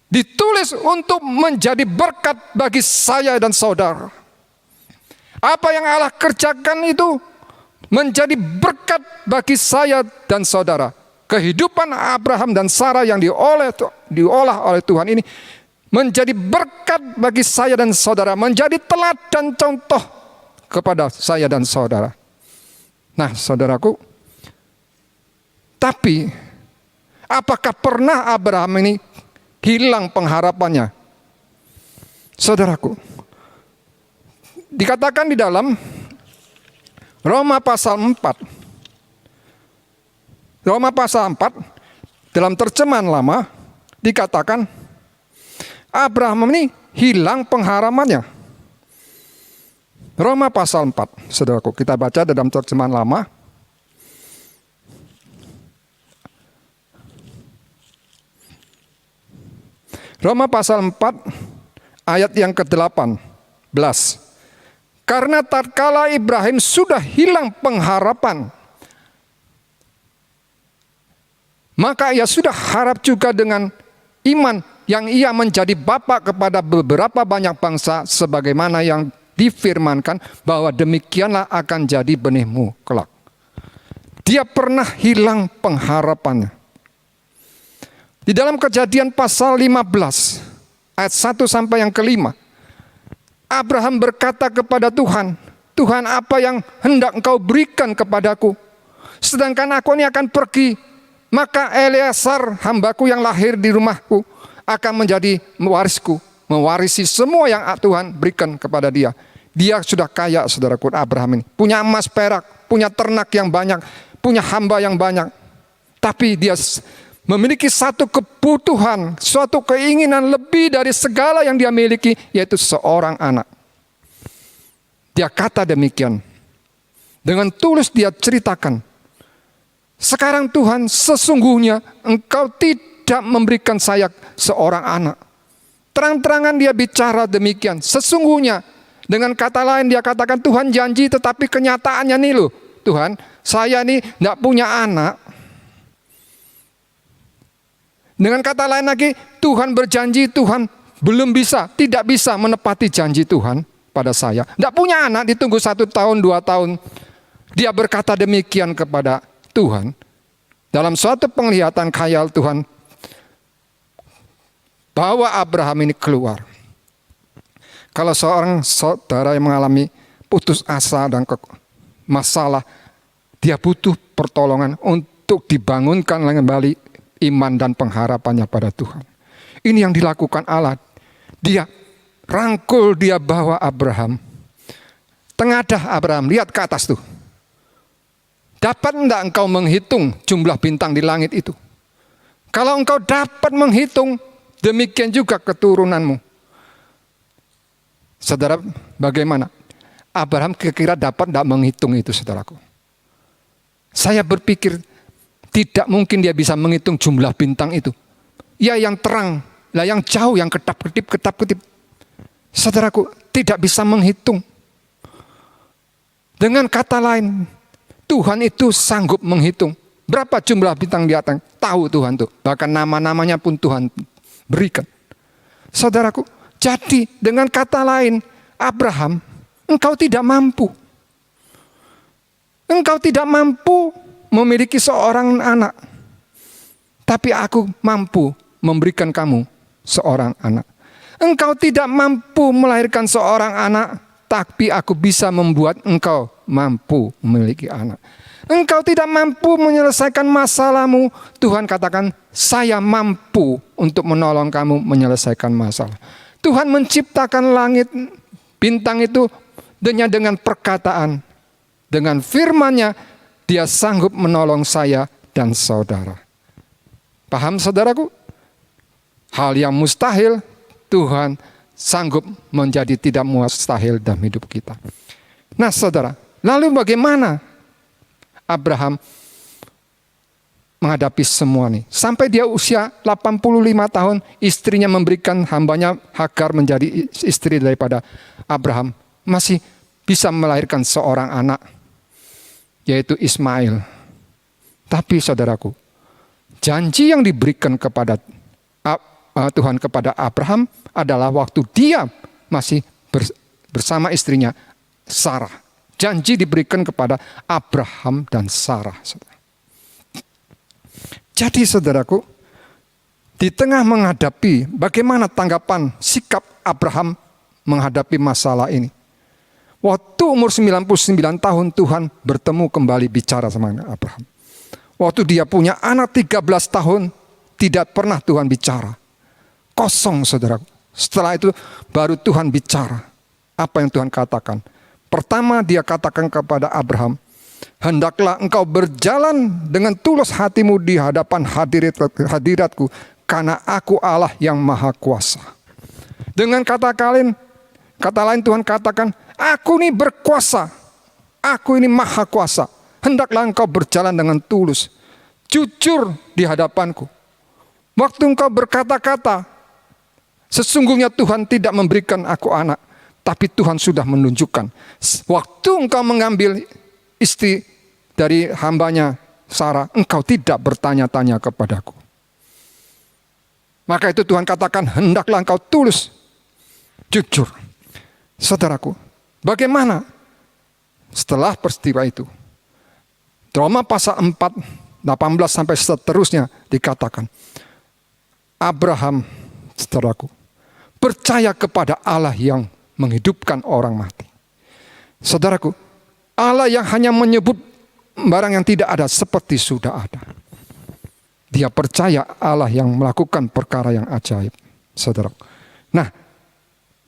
ditulis untuk menjadi berkat bagi saya dan saudara. Apa yang Allah kerjakan itu menjadi berkat bagi saya dan saudara. Kehidupan Abraham dan Sarah yang diolah oleh Tuhan ini menjadi berkat bagi saya dan saudara. Menjadi teladan contoh kepada saya dan saudara. Nah saudaraku, tapi apakah pernah Abraham ini hilang pengharapannya? Saudaraku, dikatakan di dalam Roma pasal 4. Roma pasal 4 dalam terjemahan lama dikatakan Abraham ini hilang pengharapannya. Roma pasal 4, saudaraku, kita baca dalam terjemahan lama. Roma pasal 4 ayat yang ke-18. Karena tatkala Ibrahim sudah hilang pengharapan, maka ia sudah harap juga dengan iman yang ia menjadi bapa kepada beberapa banyak bangsa, sebagaimana yang difirmankan bahwa demikianlah akan jadi benihmu kelak. Dia pernah hilang pengharapannya. Di dalam Kejadian pasal 15 ayat 1 sampai yang ke-5, Abraham berkata kepada Tuhan, Tuhan, apa yang hendak Engkau berikan kepadaku? Sedangkan aku ini akan pergi, maka Eleazar hambaku yang lahir di rumahku akan menjadi warisku, mewarisi semua yang Tuhan berikan kepada dia. Dia sudah kaya, saudaraku, Abraham ini. Punya emas perak, punya ternak yang banyak, punya hamba yang banyak. Tapi dia memiliki satu kebutuhan, suatu keinginan lebih dari segala yang dia miliki, yaitu seorang anak. Dia kata demikian. Dengan tulus dia ceritakan, sekarang Tuhan, sesungguhnya Engkau tidak memberikan saya seorang anak. Terang-terangan dia bicara demikian. Sesungguhnya, dengan kata lain dia katakan, Tuhan janji, tetapi kenyataannya nih loh, Tuhan, saya nih tidak punya anak. Dengan kata lain lagi, Tuhan berjanji, Tuhan belum bisa, tidak bisa menepati janji Tuhan pada saya. Tidak punya anak, ditunggu 1 tahun, 2 tahun. Dia berkata demikian kepada Tuhan. Dalam suatu penglihatan khayal Tuhan bawa Abraham ini keluar. Kalau seorang saudara yang mengalami putus asa dan masalah, dia butuh pertolongan untuk dibangunkan kembali iman dan pengharapannya pada Tuhan. Ini yang dilakukan Allah. Dia rangkul, dia bawa Abraham. Tengadah Abraham, lihat ke atas tuh. Dapat enggak engkau menghitung jumlah bintang di langit itu? Kalau engkau dapat menghitung, demikian juga keturunanmu. Saudara, bagaimana? Abraham kira-kira dapat enggak menghitung itu, saudaraku? Saya berpikir, tidak mungkin dia bisa menghitung jumlah bintang itu. Ya yang terang, lah yang jauh, yang ketap-ketip. Saudaraku, tidak bisa menghitung. Dengan kata lain, Tuhan itu sanggup menghitung. Berapa jumlah bintang di atas? Tahu Tuhan tuh. Bahkan nama-namanya pun Tuhan berikan. Saudaraku, jadi dengan kata lain, Abraham, engkau tidak mampu. Engkau tidak mampu memiliki seorang anak. Tapi aku mampu memberikan kamu seorang anak. Engkau tidak mampu melahirkan seorang anak, tapi aku bisa membuat engkau mampu memiliki anak. Engkau tidak mampu menyelesaikan masalahmu, Tuhan katakan, saya mampu untuk menolong kamu menyelesaikan masalah. Tuhan menciptakan langit, bintang itu dengan perkataan, dengan firman-Nya, dia sanggup menolong saya dan saudara. Paham saudaraku? Hal yang mustahil, Tuhan sanggup menjadi tidak mustahil dalam hidup kita. Nah saudara, lalu bagaimana Abraham menghadapi semua ini? Sampai dia usia 85 tahun, istrinya memberikan hambanya Hagar menjadi istri daripada Abraham. Masih bisa melahirkan seorang anak, yaitu Ismail. Tapi saudaraku, janji yang diberikan kepada Tuhan kepada Abraham adalah waktu dia masih bersama istrinya Sarah. Janji diberikan kepada Abraham dan Sarah. Jadi saudaraku, di tengah menghadapi bagaimana tanggapan sikap Abraham menghadapi masalah ini. Waktu umur 99 tahun Tuhan bertemu kembali bicara sama Abraham. Waktu dia punya anak 13 tahun, tidak pernah Tuhan bicara. Kosong saudaraku. Setelah itu baru Tuhan bicara. Apa yang Tuhan katakan? Pertama dia katakan kepada Abraham, hendaklah engkau berjalan dengan tulus hatimu di hadapan hadiratku, karena aku Allah yang maha kuasa. Dengan kata lain Tuhan katakan, aku ini berkuasa, aku ini maha kuasa. Hendaklah engkau berjalan dengan tulus, jujur di hadapanku. Waktu engkau berkata-kata, sesungguhnya Tuhan tidak memberikan aku anak, tapi Tuhan sudah menunjukkan. Waktu engkau mengambil istri dari hambanya Sarah, engkau tidak bertanya-tanya kepadaku. Maka itu Tuhan katakan, hendaklah engkau tulus, jujur. Saudaraku, bagaimana setelah peristiwa itu? Roma pasal 4, 18 sampai seterusnya dikatakan, Abraham, saudaraku, percaya kepada Allah yang menghidupkan orang mati. Saudaraku, Allah yang hanya menyebut barang yang tidak ada seperti sudah ada. Dia percaya Allah yang melakukan perkara yang ajaib, saudara. Nah,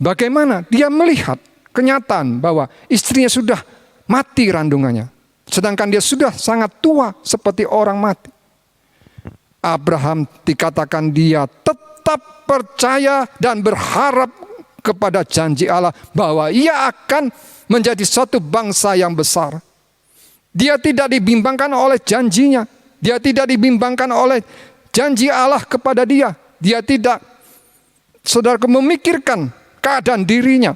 bagaimana dia melihat kenyataan bahwa istrinya sudah mati randungannya, sedangkan dia sudah sangat tua seperti orang mati. Abraham dikatakan dia tetap percaya dan berharap kepada janji Allah bahwa ia akan menjadi suatu bangsa yang besar. Dia tidak dibimbangkan oleh janjinya. Dia tidak dibimbangkan oleh janji Allah kepada dia. Dia tidak, saudara, memikirkan keadaan dirinya.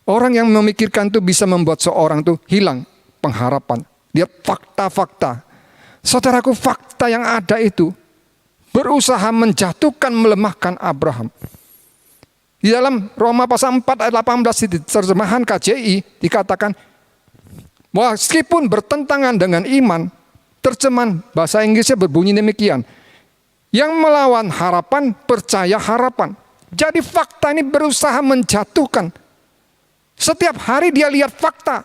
Orang yang memikirkan itu bisa membuat seorang itu hilang pengharapan. Lihat fakta-fakta. Saudaraku, fakta yang ada itu berusaha menjatuhkan, melemahkan Abraham. Di dalam Roma pasal 4 ayat 18 di terjemahan KJI dikatakan, meskipun bertentangan dengan iman, terjemahan bahasa Inggrisnya berbunyi demikian, yang melawan harapan, percaya harapan. Jadi fakta ini berusaha menjatuhkan. Setiap hari dia lihat fakta.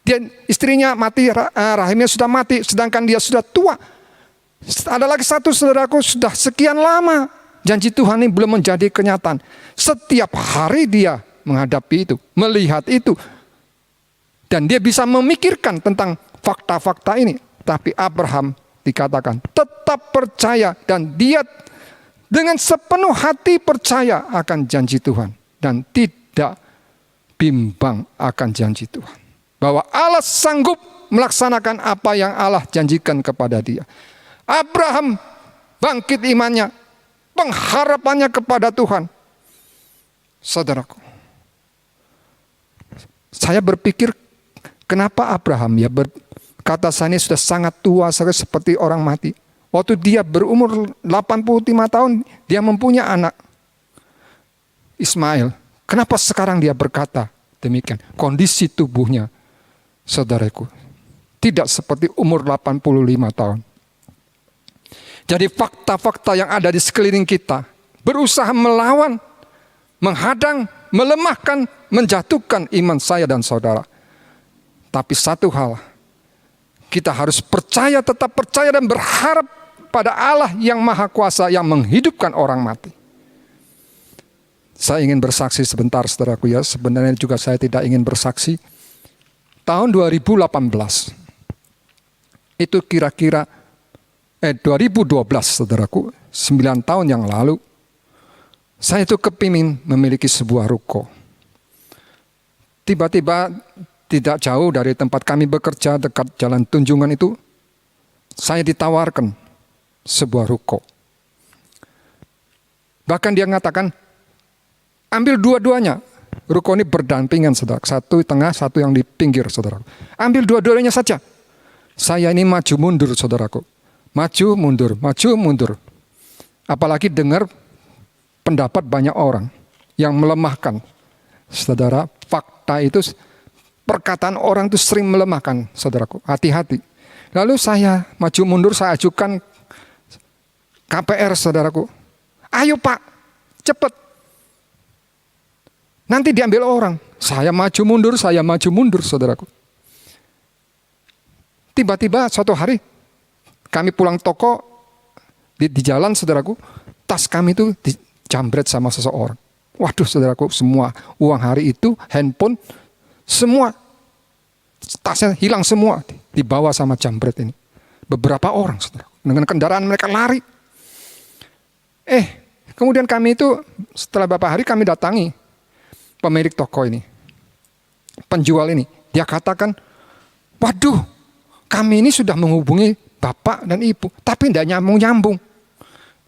Dia, istrinya mati, rahimnya sudah mati, sedangkan dia sudah tua. Ada lagi satu, saudaraku, sudah sekian lama janji Tuhan ini belum menjadi kenyataan. Setiap hari dia menghadapi itu, melihat itu. Dan dia bisa memikirkan tentang fakta-fakta ini. Tapi Abraham dikatakan tetap percaya, dan dia dengan sepenuh hati percaya akan janji Tuhan. Dan tidak bimbang akan janji Tuhan. Bahwa Allah sanggup melaksanakan apa yang Allah janjikan kepada dia. Abraham bangkit imannya, pengharapannya kepada Tuhan. Saudaraku, saya berpikir, kenapa Abraham ya berkata saya sudah sangat tua seperti orang mati. Waktu dia berumur 85 tahun, dia mempunyai anak Ismail. Kenapa sekarang dia berkata demikian? Kondisi tubuhnya, saudaraku, tidak seperti umur 85 tahun. Jadi fakta-fakta yang ada di sekeliling kita berusaha melawan, menghadang, melemahkan, menjatuhkan iman saya dan saudara. Tapi satu hal, kita harus percaya, tetap percaya dan berharap pada Allah yang Maha Kuasa yang menghidupkan orang mati. Saya ingin bersaksi sebentar, saudaraku ya. Sebenarnya juga saya tidak ingin bersaksi. Tahun 2018, itu kira-kira 2012, saudaraku, 9 tahun yang lalu, saya itu kepingin memiliki sebuah ruko. Tiba-tiba tidak jauh dari tempat kami bekerja, dekat Jalan Tunjungan itu, saya ditawarkan sebuah ruko. Bahkan dia mengatakan, ambil dua-duanya. Ruko ini berdampingan, saudara. Satu di tengah, satu yang di pinggir, saudara. Ambil dua-duanya saja. Saya ini maju mundur, saudaraku. Maju mundur, maju mundur. Apalagi dengar pendapat banyak orang yang melemahkan. Saudara, fakta itu, perkataan orang itu sering melemahkan, saudaraku. Hati-hati. Lalu saya maju mundur, saya ajukan KPR, saudaraku. Ayo Pak, cepat. Nanti diambil orang. Saya maju mundur, saudaraku. Tiba-tiba suatu hari, kami pulang toko, di jalan, saudaraku, tas kami itu dijambret sama seseorang. Waduh, saudaraku, semua uang hari itu, handphone, semua tasnya hilang semua, dibawa sama jambret ini. Beberapa orang, saudaraku, dengan kendaraan mereka lari. Kemudian kami itu, setelah beberapa hari kami datangi pemilik toko ini, penjual ini. Dia katakan, waduh, kami ini sudah menghubungi bapak dan ibu, tapi tidak nyambung-nyambung.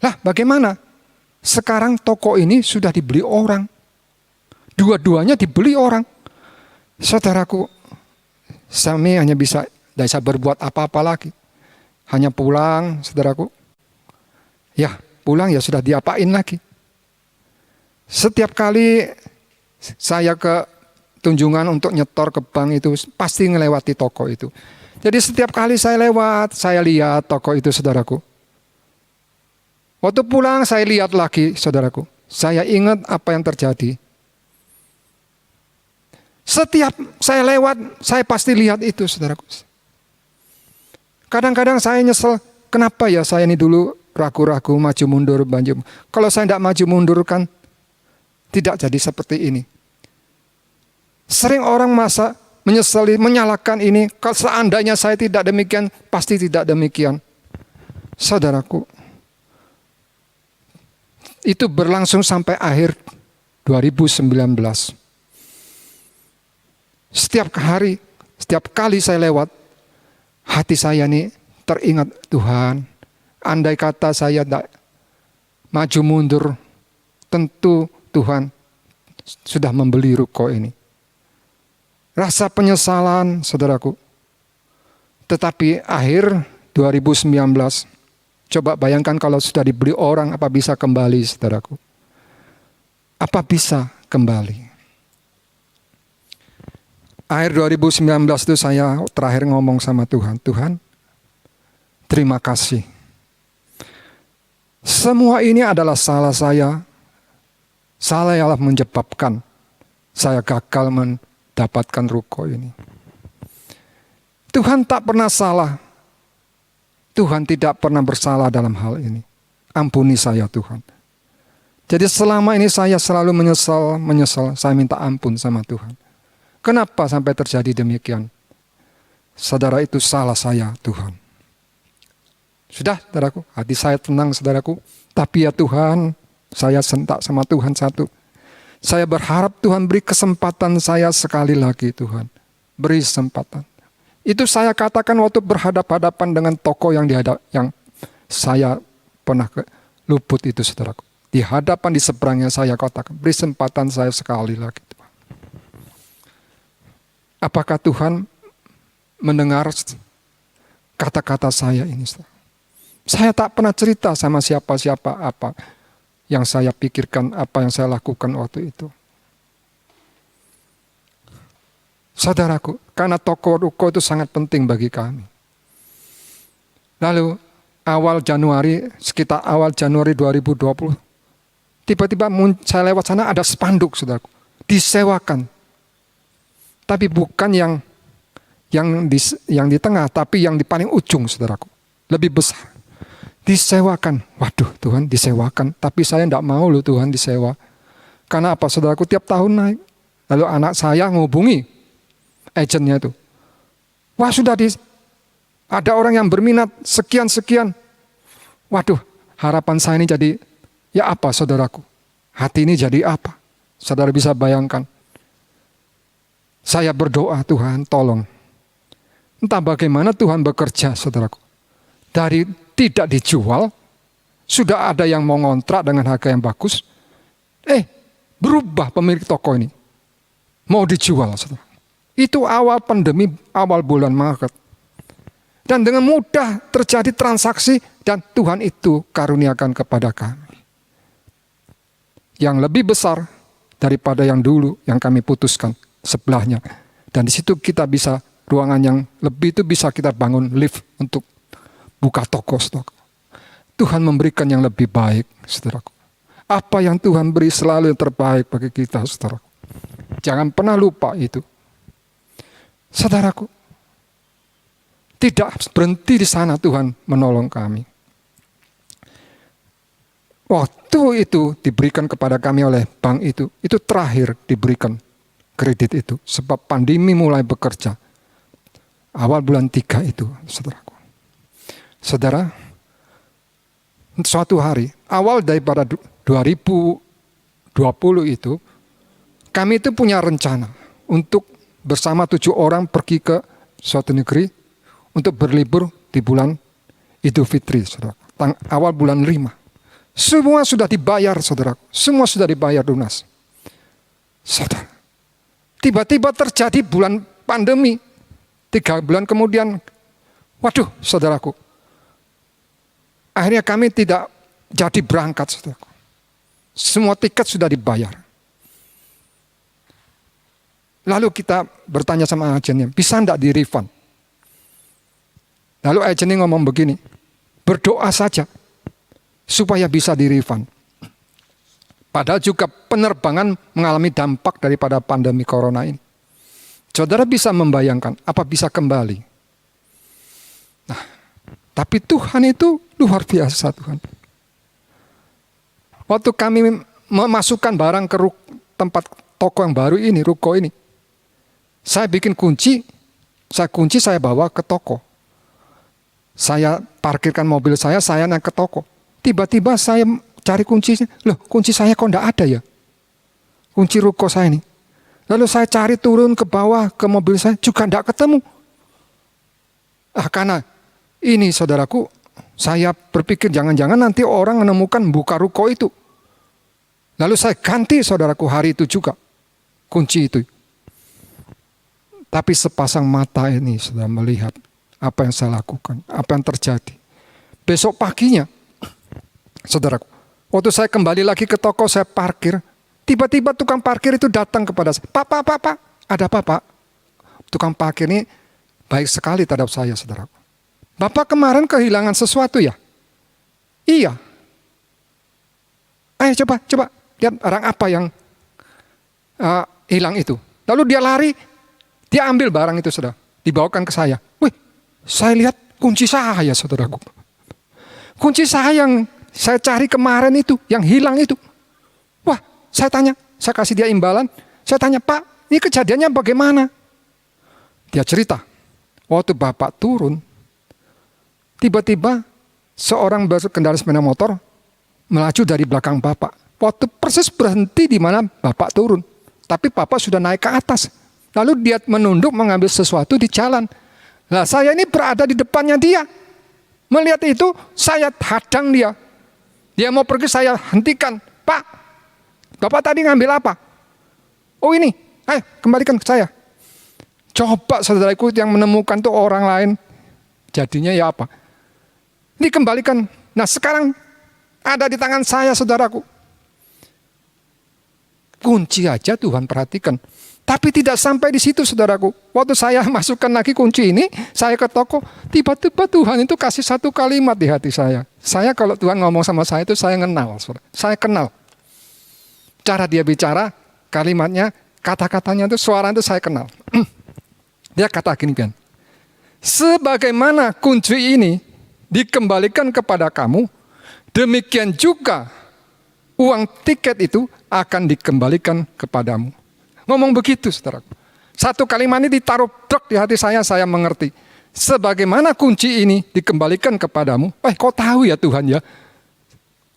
Lah bagaimana? Sekarang toko ini sudah dibeli orang. Dua-duanya dibeli orang. Saudaraku, kami hanya bisa, tidak bisa berbuat apa-apa lagi. Hanya pulang, saudaraku. Ya, pulang ya sudah diapain lagi. Setiap kali saya ke Tunjungan untuk nyetor ke bank itu, pasti ngelewati toko itu. Jadi setiap kali saya lewat, saya lihat toko itu, saudaraku. Waktu pulang saya lihat lagi, saudaraku. Saya ingat apa yang terjadi. Setiap saya lewat, saya pasti lihat itu, saudaraku. Kadang-kadang saya nyesel, kenapa ya saya ini dulu ragu-ragu, maju mundur, maju. Kalau saya tidak maju mundur kan tidak jadi seperti ini. Sering orang masa menyesali, menyalahkan ini. Kalau seandainya saya tidak demikian, pasti tidak demikian. Saudaraku, itu berlangsung sampai akhir 2019. Setiap hari, setiap kali saya lewat, hati saya nih teringat Tuhan. Andai kata saya tidak maju mundur, tentu Tuhan sudah membeli ruko ini. Rasa penyesalan, saudaraku. Tetapi akhir 2019, coba bayangkan kalau sudah dibeli orang, apa bisa kembali, saudaraku? Apa bisa kembali? Akhir 2019 itu saya terakhir ngomong sama Tuhan, Tuhan, terima kasih. Semua ini adalah salah saya. Salah yang menyebabkan saya gagal mendapatkan ruko ini. Tuhan tak pernah salah. Tuhan tidak pernah bersalah dalam hal ini. Ampuni saya Tuhan. Jadi selama ini saya selalu menyesal. Saya minta ampun sama Tuhan. Kenapa sampai terjadi demikian? Saudara, itu salah saya Tuhan. Sudah, saudaraku, hati saya tenang, saudaraku. Tapi ya Tuhan, saya sentak sama Tuhan satu. Saya berharap Tuhan beri kesempatan saya sekali lagi, Tuhan. Beri kesempatan. Itu saya katakan waktu berhadapan-hadapan dengan tokoh yang saya pernah luput itu, saudaraku. Di hadapan, di seberangnya saya katakan, beri kesempatan saya sekali lagi, Tuhan. Apakah Tuhan mendengar kata-kata saya ini? Saya tak pernah cerita sama siapa-siapa apa yang saya pikirkan, apa yang saya lakukan waktu itu. Saudaraku, karena toko ruko itu sangat penting bagi kami. Lalu sekitar awal Januari 2020, tiba-tiba saya lewat sana ada spanduk, saudaraku, disewakan. Tapi bukan yang di tengah, tapi yang di paling ujung, saudaraku. Lebih besar. Disewakan. Waduh, Tuhan, disewakan. Tapi saya tidak mau loh Tuhan disewa. Karena apa, saudaraku, tiap tahun naik. Lalu anak saya ngubungi agennya itu. Wah, ada orang yang berminat sekian-sekian. Waduh, harapan saya ini jadi, ya apa, saudaraku? Hati ini jadi apa? Saudara bisa bayangkan. Saya berdoa, Tuhan tolong. Entah bagaimana Tuhan bekerja, saudaraku. Dari tidak dijual, sudah ada yang mau ngontrak dengan harga yang bagus. Berubah pemilik toko ini. Mau dijual, saudara. Itu awal pandemi, awal bulan Maret. Dan dengan mudah terjadi transaksi dan Tuhan itu karuniakan kepada kami. Yang lebih besar daripada yang dulu yang kami putuskan. Sebelahnya. Dan di situ kita bisa, ruangan yang lebih itu bisa kita bangun lift untuk buka toko, saudara. Tuhan memberikan yang lebih baik, saudaraku. Apa yang Tuhan beri selalu yang terbaik bagi kita, saudara. Jangan pernah lupa itu. Saudaraku, tidak berhenti di sana Tuhan menolong kami. Waktu itu diberikan kepada kami oleh bank itu terakhir diberikan kredit itu. Sebab pandemi mulai bekerja. Awal bulan 3 itu, saudaraku. Saudara, suatu hari, awal daripada 2020 itu, kami itu punya rencana untuk bersama 7 orang pergi ke suatu negeri untuk berlibur di bulan Idul Fitri, saudara. Awal bulan 5. Semua sudah dibayar, saudara. Semua sudah dibayar lunas. Saudara, tiba-tiba terjadi bulan pandemi. 3 bulan kemudian, waduh, saudaraku. Akhirnya kami tidak jadi berangkat, saudaraku. Semua tiket sudah dibayar. Lalu kita bertanya sama agennya, bisa enggak di refund? Lalu agennya ngomong begini, berdoa saja supaya bisa di refund. Padahal juga penerbangan mengalami dampak daripada pandemi corona ini. Saudara bisa membayangkan apa bisa kembali. Nah, tapi Tuhan itu luar biasa Tuhan. Waktu kami memasukkan barang ke tempat toko yang baru ini, ruko ini, saya bikin kunci, saya bawa ke toko. Saya parkirkan mobil saya naik ke toko. Tiba-tiba saya cari kuncinya. Loh, kunci saya kok enggak ada ya? Kunci ruko saya ini. Lalu saya cari turun ke bawah ke mobil saya, juga enggak ketemu. Karena ini saudaraku, saya berpikir jangan-jangan nanti orang menemukan buka ruko itu. Lalu saya ganti saudaraku hari itu juga kunci itu. Tapi sepasang mata ini sudah melihat apa yang saya lakukan, apa yang terjadi. Besok paginya, saudaraku, waktu saya kembali lagi ke toko, saya parkir. Tiba-tiba tukang parkir itu datang kepada saya. Pak, ada apa Pak? Tukang parkir ini baik sekali terhadap saya, saudaraku. Bapak kemarin kehilangan sesuatu ya? Iya. Ayo coba lihat barang apa yang hilang itu. Lalu dia lari, dia ambil barang itu, saudara, dibawakan ke saya. Wih, saya lihat kunci saya, saudaraku. Kunci saya yang saya cari kemarin itu, yang hilang itu. Wah, saya tanya, saya kasih dia imbalan. Saya tanya, Pak, ini kejadiannya bagaimana? Dia cerita, waktu Bapak turun, tiba-tiba seorang berkendara sepeda motor melaju dari belakang Bapak. Waktu persis berhenti di mana Bapak turun. Tapi Bapak sudah naik ke atas. Lalu dia menunduk mengambil sesuatu di jalan. Nah, saya ini berada di depannya dia. Melihat itu, saya hadang dia. Dia mau pergi, saya hentikan. Pak, Bapak tadi ngambil apa? Oh ini, ayo kembalikan ke saya. Coba saudaraku yang menemukan tuh orang lain. Jadinya ya apa? Ini kembalikan. Nah sekarang ada di tangan saya, saudaraku. Kunci aja Tuhan perhatikan. Tapi tidak sampai di situ, saudaraku. Waktu saya masukkan lagi kunci ini, saya ke toko, tiba-tiba Tuhan itu kasih satu kalimat di hati saya. Saya kalau Tuhan ngomong sama saya itu saya kenal, saudara. Saya kenal. Cara dia bicara, kalimatnya, kata-katanya itu, suara itu saya kenal. Dia kata gini kan, sebagaimana kunci ini dikembalikan kepada kamu, demikian juga uang tiket itu akan dikembalikan kepadamu. Ngomong begitu, saudaraku. Satu kalimat ini ditaruh dok di hati saya mengerti. Sebagaimana kunci ini dikembalikan kepadamu. Kau tahu ya Tuhan ya,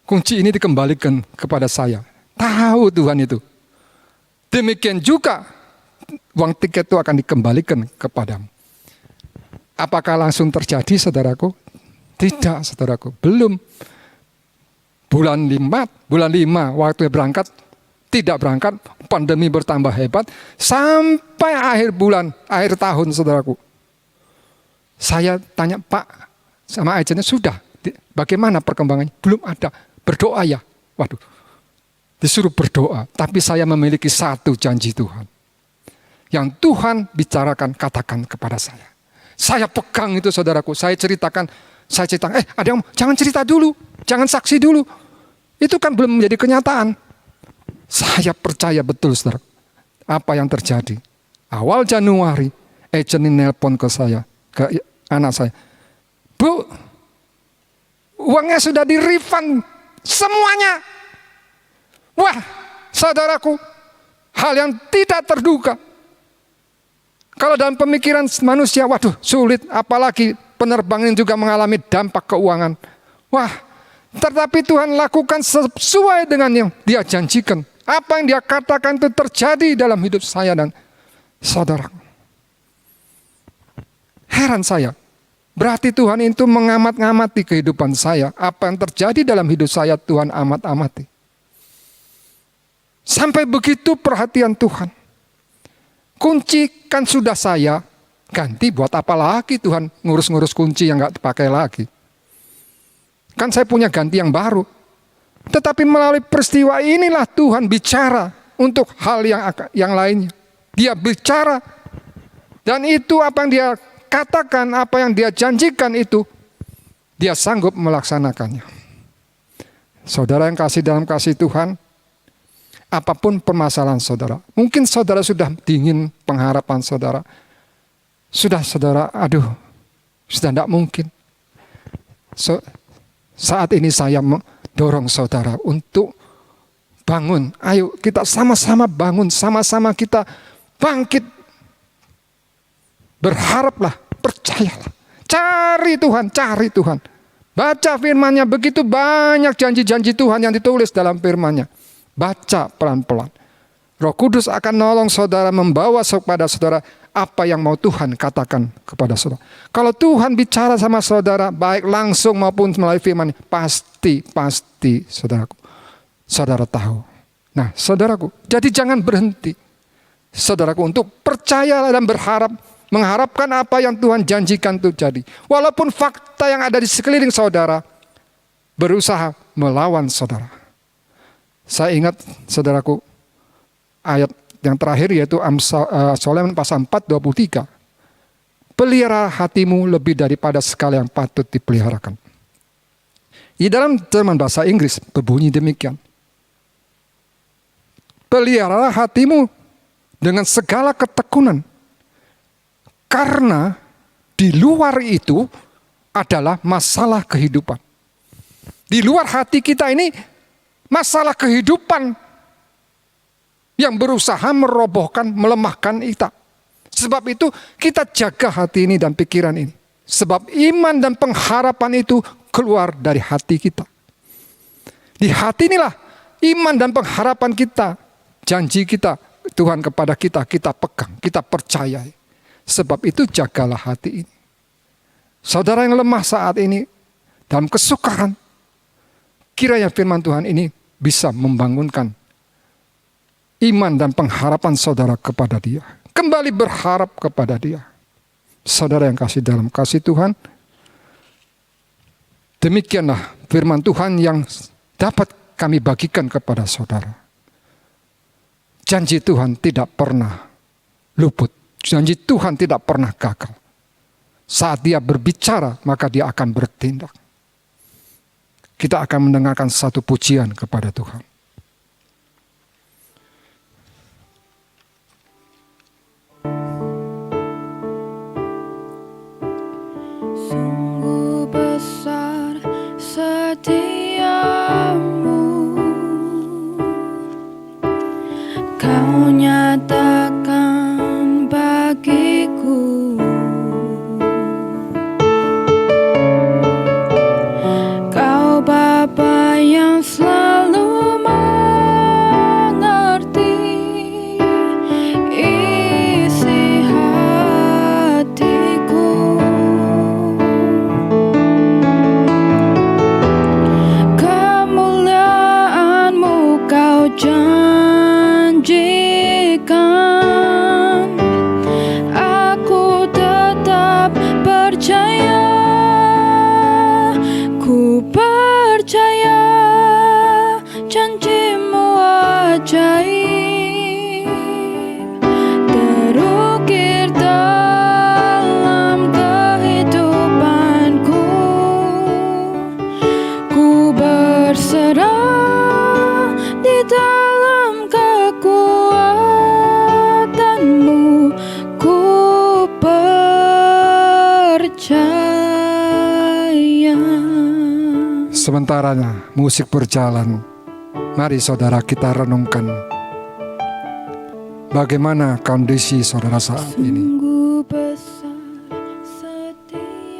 kunci ini dikembalikan kepada saya. Tahu Tuhan itu. Demikian juga uang tiket itu akan dikembalikan kepadamu. Apakah langsung terjadi, saudaraku? Tidak, saudaraku. Belum. Bulan 5 waktu berangkat, tidak berangkat, pandemi bertambah hebat, sampai akhir tahun, saudaraku. Saya tanya, Pak, sama agennya, sudah, bagaimana perkembangannya? Belum ada, berdoa ya. Waduh, disuruh berdoa, tapi saya memiliki satu janji Tuhan. Yang Tuhan bicarakan, katakan kepada saya. Saya pegang itu, saudaraku, saya ceritakan, ada yang jangan cerita dulu, jangan saksi dulu. Itu kan belum menjadi kenyataan. Saya percaya betul, saudara, apa yang terjadi. Awal Januari, agent ini nelpon ke saya, ke anak saya. Bu, uangnya sudah di-refund semuanya. Wah, saudaraku, hal yang tidak terduga. Kalau dalam pemikiran manusia, waduh sulit, apalagi penerbangan juga mengalami dampak keuangan. Wah, tetapi Tuhan lakukan sesuai dengan yang Dia janjikan. Apa yang Dia katakan itu terjadi dalam hidup saya dan saudara. Heran saya, berarti Tuhan itu mengamat-ngamati kehidupan saya. Apa yang terjadi dalam hidup saya Tuhan amat-amati. Sampai begitu perhatian Tuhan. Kunci kan sudah saya ganti, buat apa lagi Tuhan ngurus-ngurus kunci yang gak dipakai lagi. Kan saya punya ganti yang baru. Tetapi melalui peristiwa inilah Tuhan bicara untuk hal yang lainnya. Dia bicara. Dan itu apa yang Dia katakan, apa yang Dia janjikan itu, Dia sanggup melaksanakannya. Saudara yang kasih dalam kasih Tuhan, Apapun permasalahan saudara. Mungkin saudara sudah dingin pengharapan saudara. Sudah saudara, sudah tidak mungkin. Saat ini saya mendorong saudara untuk bangun. Ayo kita sama-sama bangun, sama-sama kita bangkit. Berharaplah, percayalah. Cari Tuhan. Baca firman-Nya, begitu banyak janji-janji Tuhan yang ditulis dalam firman-Nya. Baca pelan-pelan. Roh Kudus akan nolong saudara, membawa kepada saudara apa yang mau Tuhan katakan kepada saudara. Kalau Tuhan bicara sama saudara, baik langsung maupun melalui firman, pasti saudaraku. Saudara tahu. Nah saudaraku, jadi jangan berhenti. Saudaraku, untuk percaya dan mengharapkan apa yang Tuhan janjikan itu jadi. Walaupun fakta yang ada di sekeliling saudara berusaha melawan saudara. Saya ingat saudaraku, ayat yang terakhir yaitu Amsal pasal 4:23. Pelihara hatimu lebih daripada segala yang patut dipeliharakan. Di dalam terjemahan bahasa Inggris berbunyi demikian. Peliharalah hatimu dengan segala ketekunan. Karena di luar itu adalah masalah kehidupan. Di luar hati kita ini masalah kehidupan yang berusaha merobohkan, melemahkan kita. Sebab itu kita jaga hati ini dan pikiran ini. Sebab iman dan pengharapan itu keluar dari hati kita. Di hati inilah iman dan pengharapan kita, janji kita, Tuhan kepada kita, kita pegang, kita percayai. Sebab itu jagalah hati ini. Saudara yang lemah saat ini, dalam kesukaran, kiranya firman Tuhan ini bisa membangunkan iman dan pengharapan saudara kepada Dia. Kembali berharap kepada Dia. Saudara yang kasih dalam kasih Tuhan, demikianlah firman Tuhan yang dapat kami bagikan kepada saudara. Janji Tuhan tidak pernah luput. Janji Tuhan tidak pernah gagal. Saat Dia berbicara, maka Dia akan bertindak. Kita akan mendengarkan satu pujian kepada Tuhan. Sungguh besar setiamu, Kau nyatakan bagiku. Kau Bapa yang selalu mengerti isi hatiku. Kemuliaan-Mu Kau janjikan, aku tetap percaya, ku percaya janji-Mu ajaib, terukir dalam kehidupanku. Ku berserah di dalam kekuatan-Mu, ku percaya. Sementaranya musik berjalan, mari saudara kita renungkan bagaimana kondisi saudara saat ini. Sungguh besar setiamu,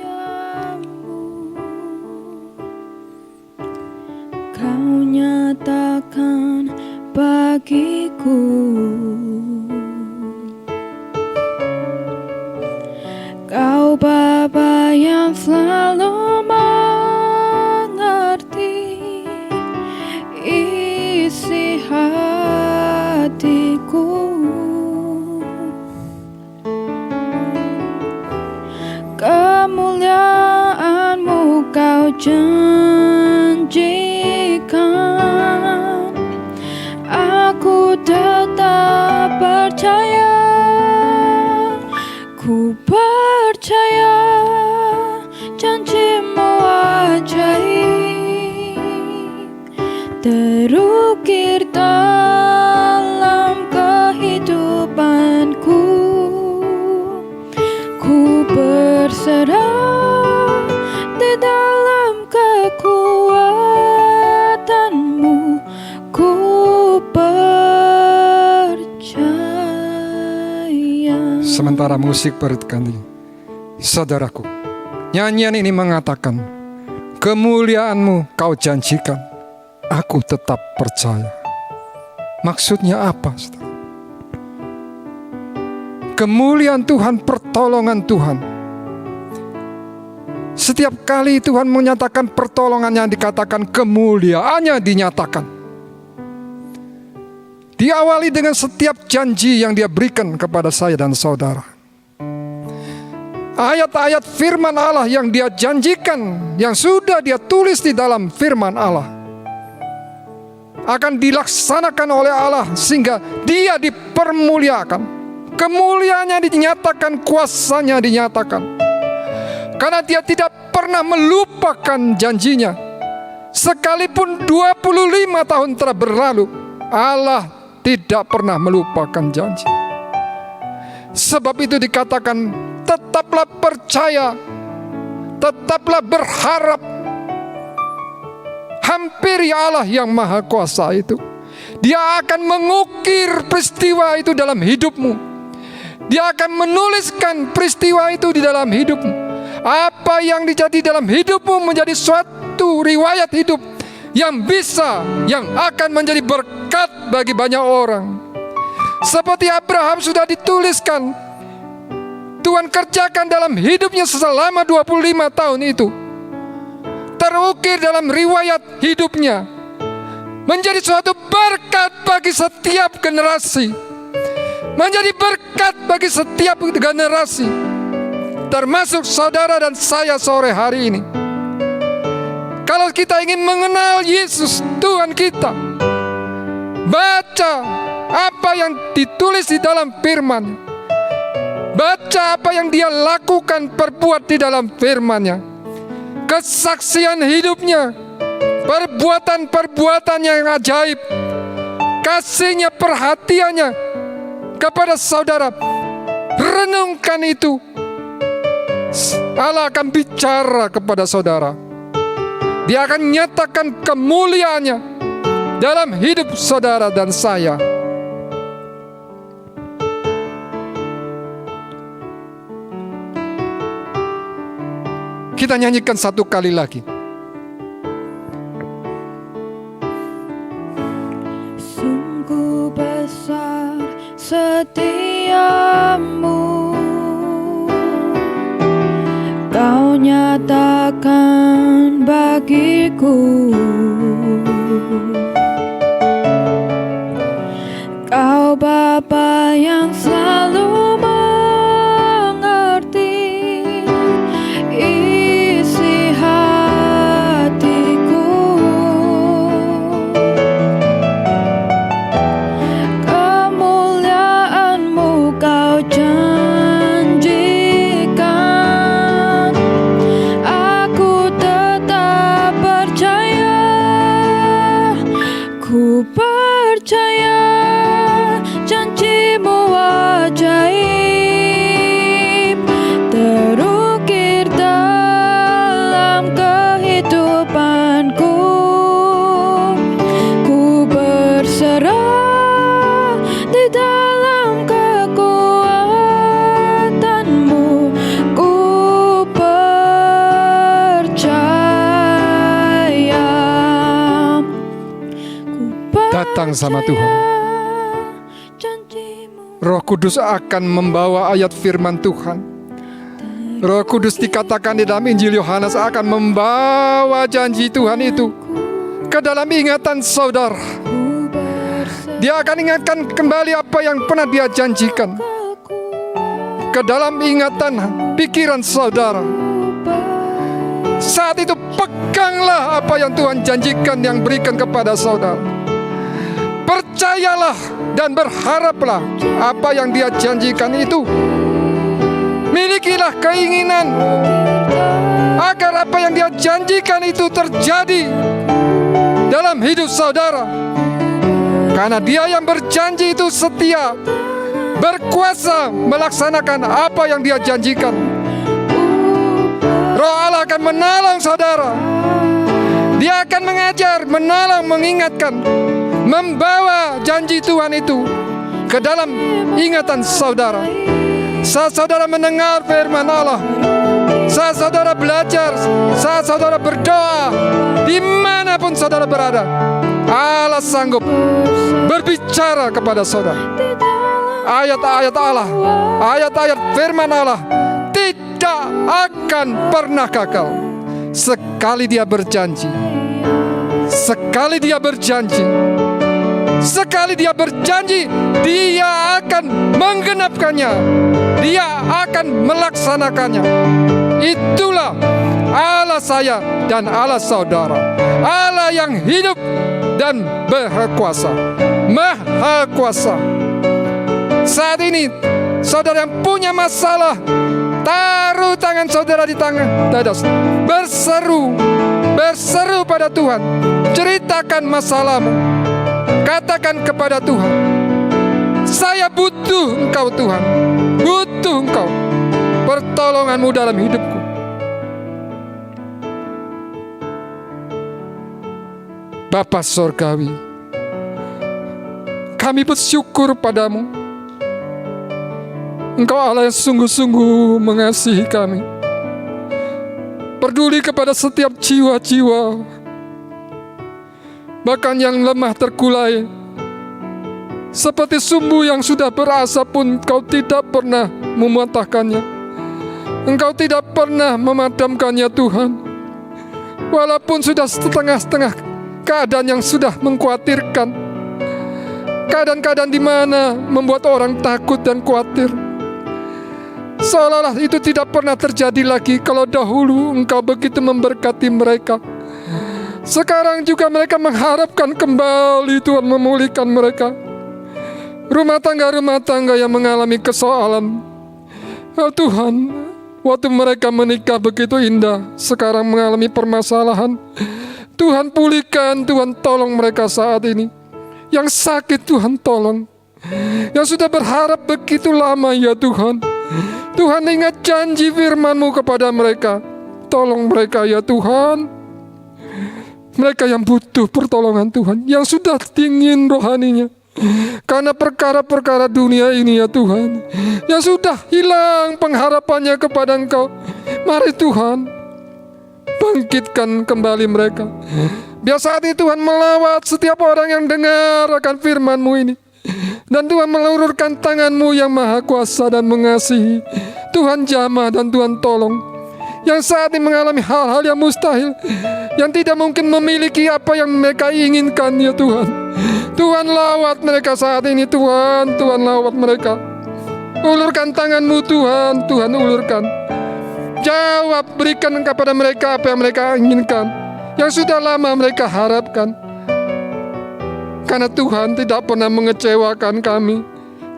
Kau nyatakan bagiku. Kau Bapa yang selalu mengerti isi hatiku. Kemuliaan-Mu Kau janjikan, aku tetap percaya, ku percaya janji-Mu ajaib, terukir dalam kehidupanku. Ku berserah di dalam kekuatan-Mu, ku percaya, ku percaya janji-Mu ajaib, terukir dalam kehidupanku. Ku percaya janji-Mu ajaib, terukir dalam sementara musik berganti. Saudaraku, nyanyian ini mengatakan, kemuliaan-Mu Kau janjikan, aku tetap percaya. Maksudnya apa, saudara? Kemuliaan Tuhan, pertolongan Tuhan. Setiap kali Tuhan menyatakan pertolongannya, dikatakan kemuliaannya dinyatakan. Diawali dengan setiap janji yang Dia berikan kepada saya dan saudara. Ayat-ayat firman Allah yang Dia janjikan, yang sudah Dia tulis di dalam firman Allah, akan dilaksanakan oleh Allah sehingga Dia dipermuliakan. Kemuliaannya dinyatakan, kuasanya dinyatakan. Karena Dia tidak pernah melupakan janjinya. Sekalipun 25 tahun telah berlalu, Allah tidak pernah melupakan janji. Sebab itu dikatakan, tetaplah percaya, tetaplah berharap. Hampiri Allah yang Maha Kuasa itu. Dia akan mengukir peristiwa itu dalam hidupmu. Dia akan menuliskan peristiwa itu di dalam hidupmu. Apa yang terjadi dalam hidupmu menjadi suatu riwayat hidup yang bisa, yang akan menjadi berkat bagi banyak orang. Seperti Abraham sudah dituliskan, Tuhan kerjakan dalam hidupnya selama 25 tahun itu. Terukir dalam riwayat hidupnya, menjadi suatu berkat bagi setiap generasi, menjadi berkat bagi setiap generasi, termasuk saudara dan saya sore hari ini. Kalau kita ingin mengenal Yesus Tuhan kita, baca apa yang ditulis di dalam firman, baca apa yang Dia lakukan, perbuat di dalam firman-Nya, kesaksian hidupnya, perbuatan-perbuatan yang ajaib, kasihnya, perhatiannya kepada saudara. Renungkan itu. Allah akan bicara kepada saudara. Dia akan nyatakan kemuliaannya dalam hidup saudara dan saya. Kita nyanyikan satu kali lagi. Sungguh besar setiamu, Kau nyatakan bagiku. Kau Bapa yang selalu mengerti isi hatiku. Kemuliaan-Mu Kau janjikan, aku tetap percaya. Ku percaya janji-Mu ajaib, terukir dalam kehidupanku. Ku berserah di dalam kekuatan-Mu. Ku percaya. Datang sama Tuhan. Roh Kudus akan membawa ayat firman Tuhan. Roh Kudus dikatakan di dalam Injil Yohanes akan membawa janji Tuhan itu ke dalam ingatan saudara. Dia akan ingatkan kembali apa yang pernah Dia janjikan ke dalam ingatan pikiran saudara. Saat itu peganglah apa yang Tuhan janjikan, yang berikan kepada saudara. Percayalah dan berharaplah apa yang Dia janjikan itu. Milikilah keinginan agar apa yang Dia janjikan itu terjadi dalam hidup saudara. Karena Dia yang berjanji itu setia, berkuasa melaksanakan apa yang Dia janjikan. Roh Allah akan menolong saudara. Dia akan mengajar, menolong, mengingatkan, membawa janji Tuhan itu ke dalam ingatan saudara. saat saudara mendengar firman Allah, saat saudara belajar, saat saudara berdoa, dimanapun saudara berada, Allah sanggup berbicara kepada saudara. Ayat-ayat Allah, ayat-ayat firman Allah tidak akan pernah gagal. Sekali dia berjanji, sekali dia berjanji, sekali dia berjanji, dia akan menggenapkannya, dia akan melaksanakannya. Itulah Allah saya dan Allah saudara, Allah yang hidup dan berkuasa, maha kuasa. Saat ini saudara yang punya masalah, taruh tangan saudara di tangan dada, berseru pada Tuhan, ceritakan masalahmu, katakan kepada Tuhan, saya butuh Engkau Tuhan, butuh Engkau, pertolonganmu dalam hidupku. Bapa Sorgawi, kami bersyukur padamu. Engkau Allah yang sungguh-sungguh mengasihi kami, peduli kepada setiap jiwa-jiwa, bahkan yang lemah terkulai, seperti sumbu yang sudah berasap pun Engkau tidak pernah mematahkannya, Engkau tidak pernah memadamkannya Tuhan. Walaupun sudah setengah-setengah keadaan yang sudah mengkhawatirkan, keadaan-keadaan di mana membuat orang takut dan khawatir, seolah-olah itu tidak pernah terjadi lagi. Kalau dahulu Engkau begitu memberkati mereka, sekarang juga mereka mengharapkan kembali Tuhan memulihkan mereka. Rumah tangga yang mengalami kesoalan, oh Tuhan, waktu mereka menikah begitu indah, sekarang mengalami permasalahan. Tuhan pulihkan, Tuhan tolong mereka saat ini. Yang sakit Tuhan tolong, yang sudah berharap begitu lama ya Tuhan, Tuhan ingat janji firman-Mu kepada mereka. Tolong mereka ya Tuhan. Mereka yang butuh pertolongan Tuhan, yang sudah dingin rohaninya karena perkara-perkara dunia ini ya Tuhan, yang sudah hilang pengharapannya kepada Engkau. Mari Tuhan, bangkitkan kembali mereka. Biar saat ini Tuhan melawat setiap orang yang dengar akan firman-Mu ini, dan Tuhan meluruskan tangan-Mu yang maha kuasa dan mengasihi. Tuhan jamah dan Tuhan tolong yang saat ini mengalami hal-hal yang mustahil, yang tidak mungkin memiliki apa yang mereka inginkan ya Tuhan. Tuhan lawat mereka saat ini Tuhan, Tuhan lawat mereka. Ulurkan tangan-Mu Tuhan, Tuhan ulurkan. Jawab, berikan kepada mereka apa yang mereka inginkan, yang sudah lama mereka harapkan. Karena Tuhan tidak pernah mengecewakan kami,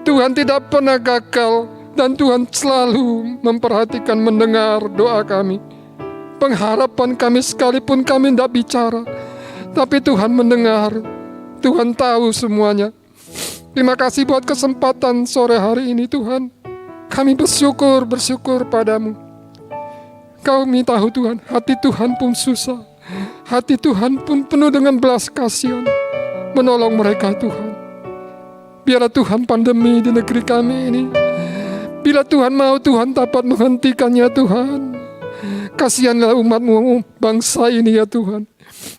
Tuhan tidak pernah gagal, dan Tuhan selalu memperhatikan, mendengar doa kami. Pengharapan kami sekalipun kami tidak bicara, tapi Tuhan mendengar, Tuhan tahu semuanya. Terima kasih buat kesempatan sore hari ini Tuhan. Kami bersyukur padamu. Kami tahu Tuhan, hati Tuhan pun susah, hati Tuhan pun penuh dengan belas kasihan, menolong mereka Tuhan. Biarlah Tuhan pandemi di negeri kami ini, bila Tuhan mau, Tuhan dapat menghentikannya Tuhan. Kasihanlah umat-Mu, bangsa ini ya Tuhan.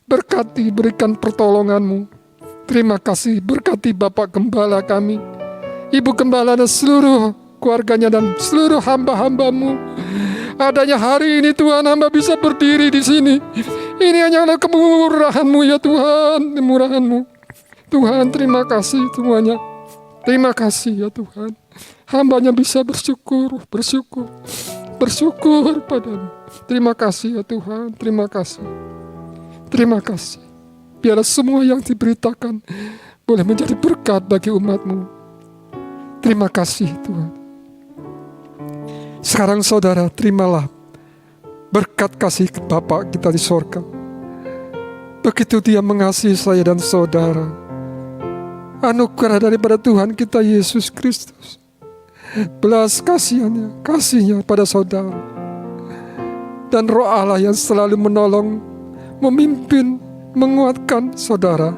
Berkati, berikan pertolongan-Mu. Terima kasih, berkati Bapak Gembala kami, Ibu Gembala dan seluruh keluarganya dan seluruh hamba-hamba-Mu. Adanya hari ini Tuhan, hamba bisa berdiri di sini. Ini hanyalah kemurahan-Mu ya Tuhan, kemurahan-Mu. Tuhan, terima kasih semuanya. Terima kasih ya Tuhan. Hambanya bisa bersyukur padamu. Terima kasih ya Tuhan, terima kasih. Terima kasih. Biarlah semua yang diberitakan boleh menjadi berkat bagi umat-Mu. Terima kasih Tuhan. Sekarang saudara, terimalah berkat kasih Bapa kita di sorga. Begitu Dia mengasihi saya dan saudara, anugerah daripada Tuhan kita Yesus Kristus, belas kasihnya pada saudara, dan Roh Allah yang selalu menolong, memimpin, menguatkan saudara,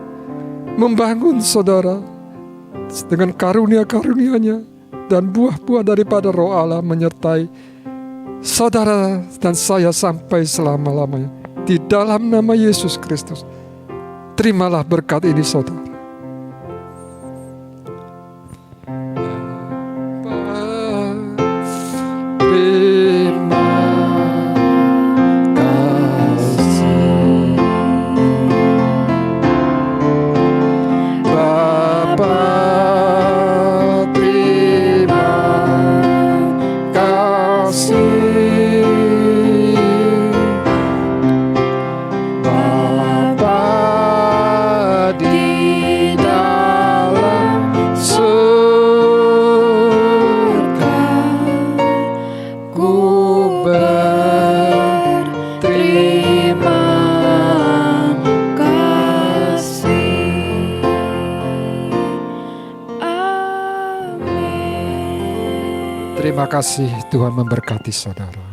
membangun saudara dengan karunia-karunia-Nya dan buah-buah daripada Roh Allah menyertai saudara dan saya sampai selama-lamanya. Di dalam nama Yesus Kristus, terimalah berkat ini saudara. Terima kasih Bapa, terima kasih Bapa di dalam surga. Ku berterima kasih. Amin. Terima kasih, Tuhan memberkati saudara.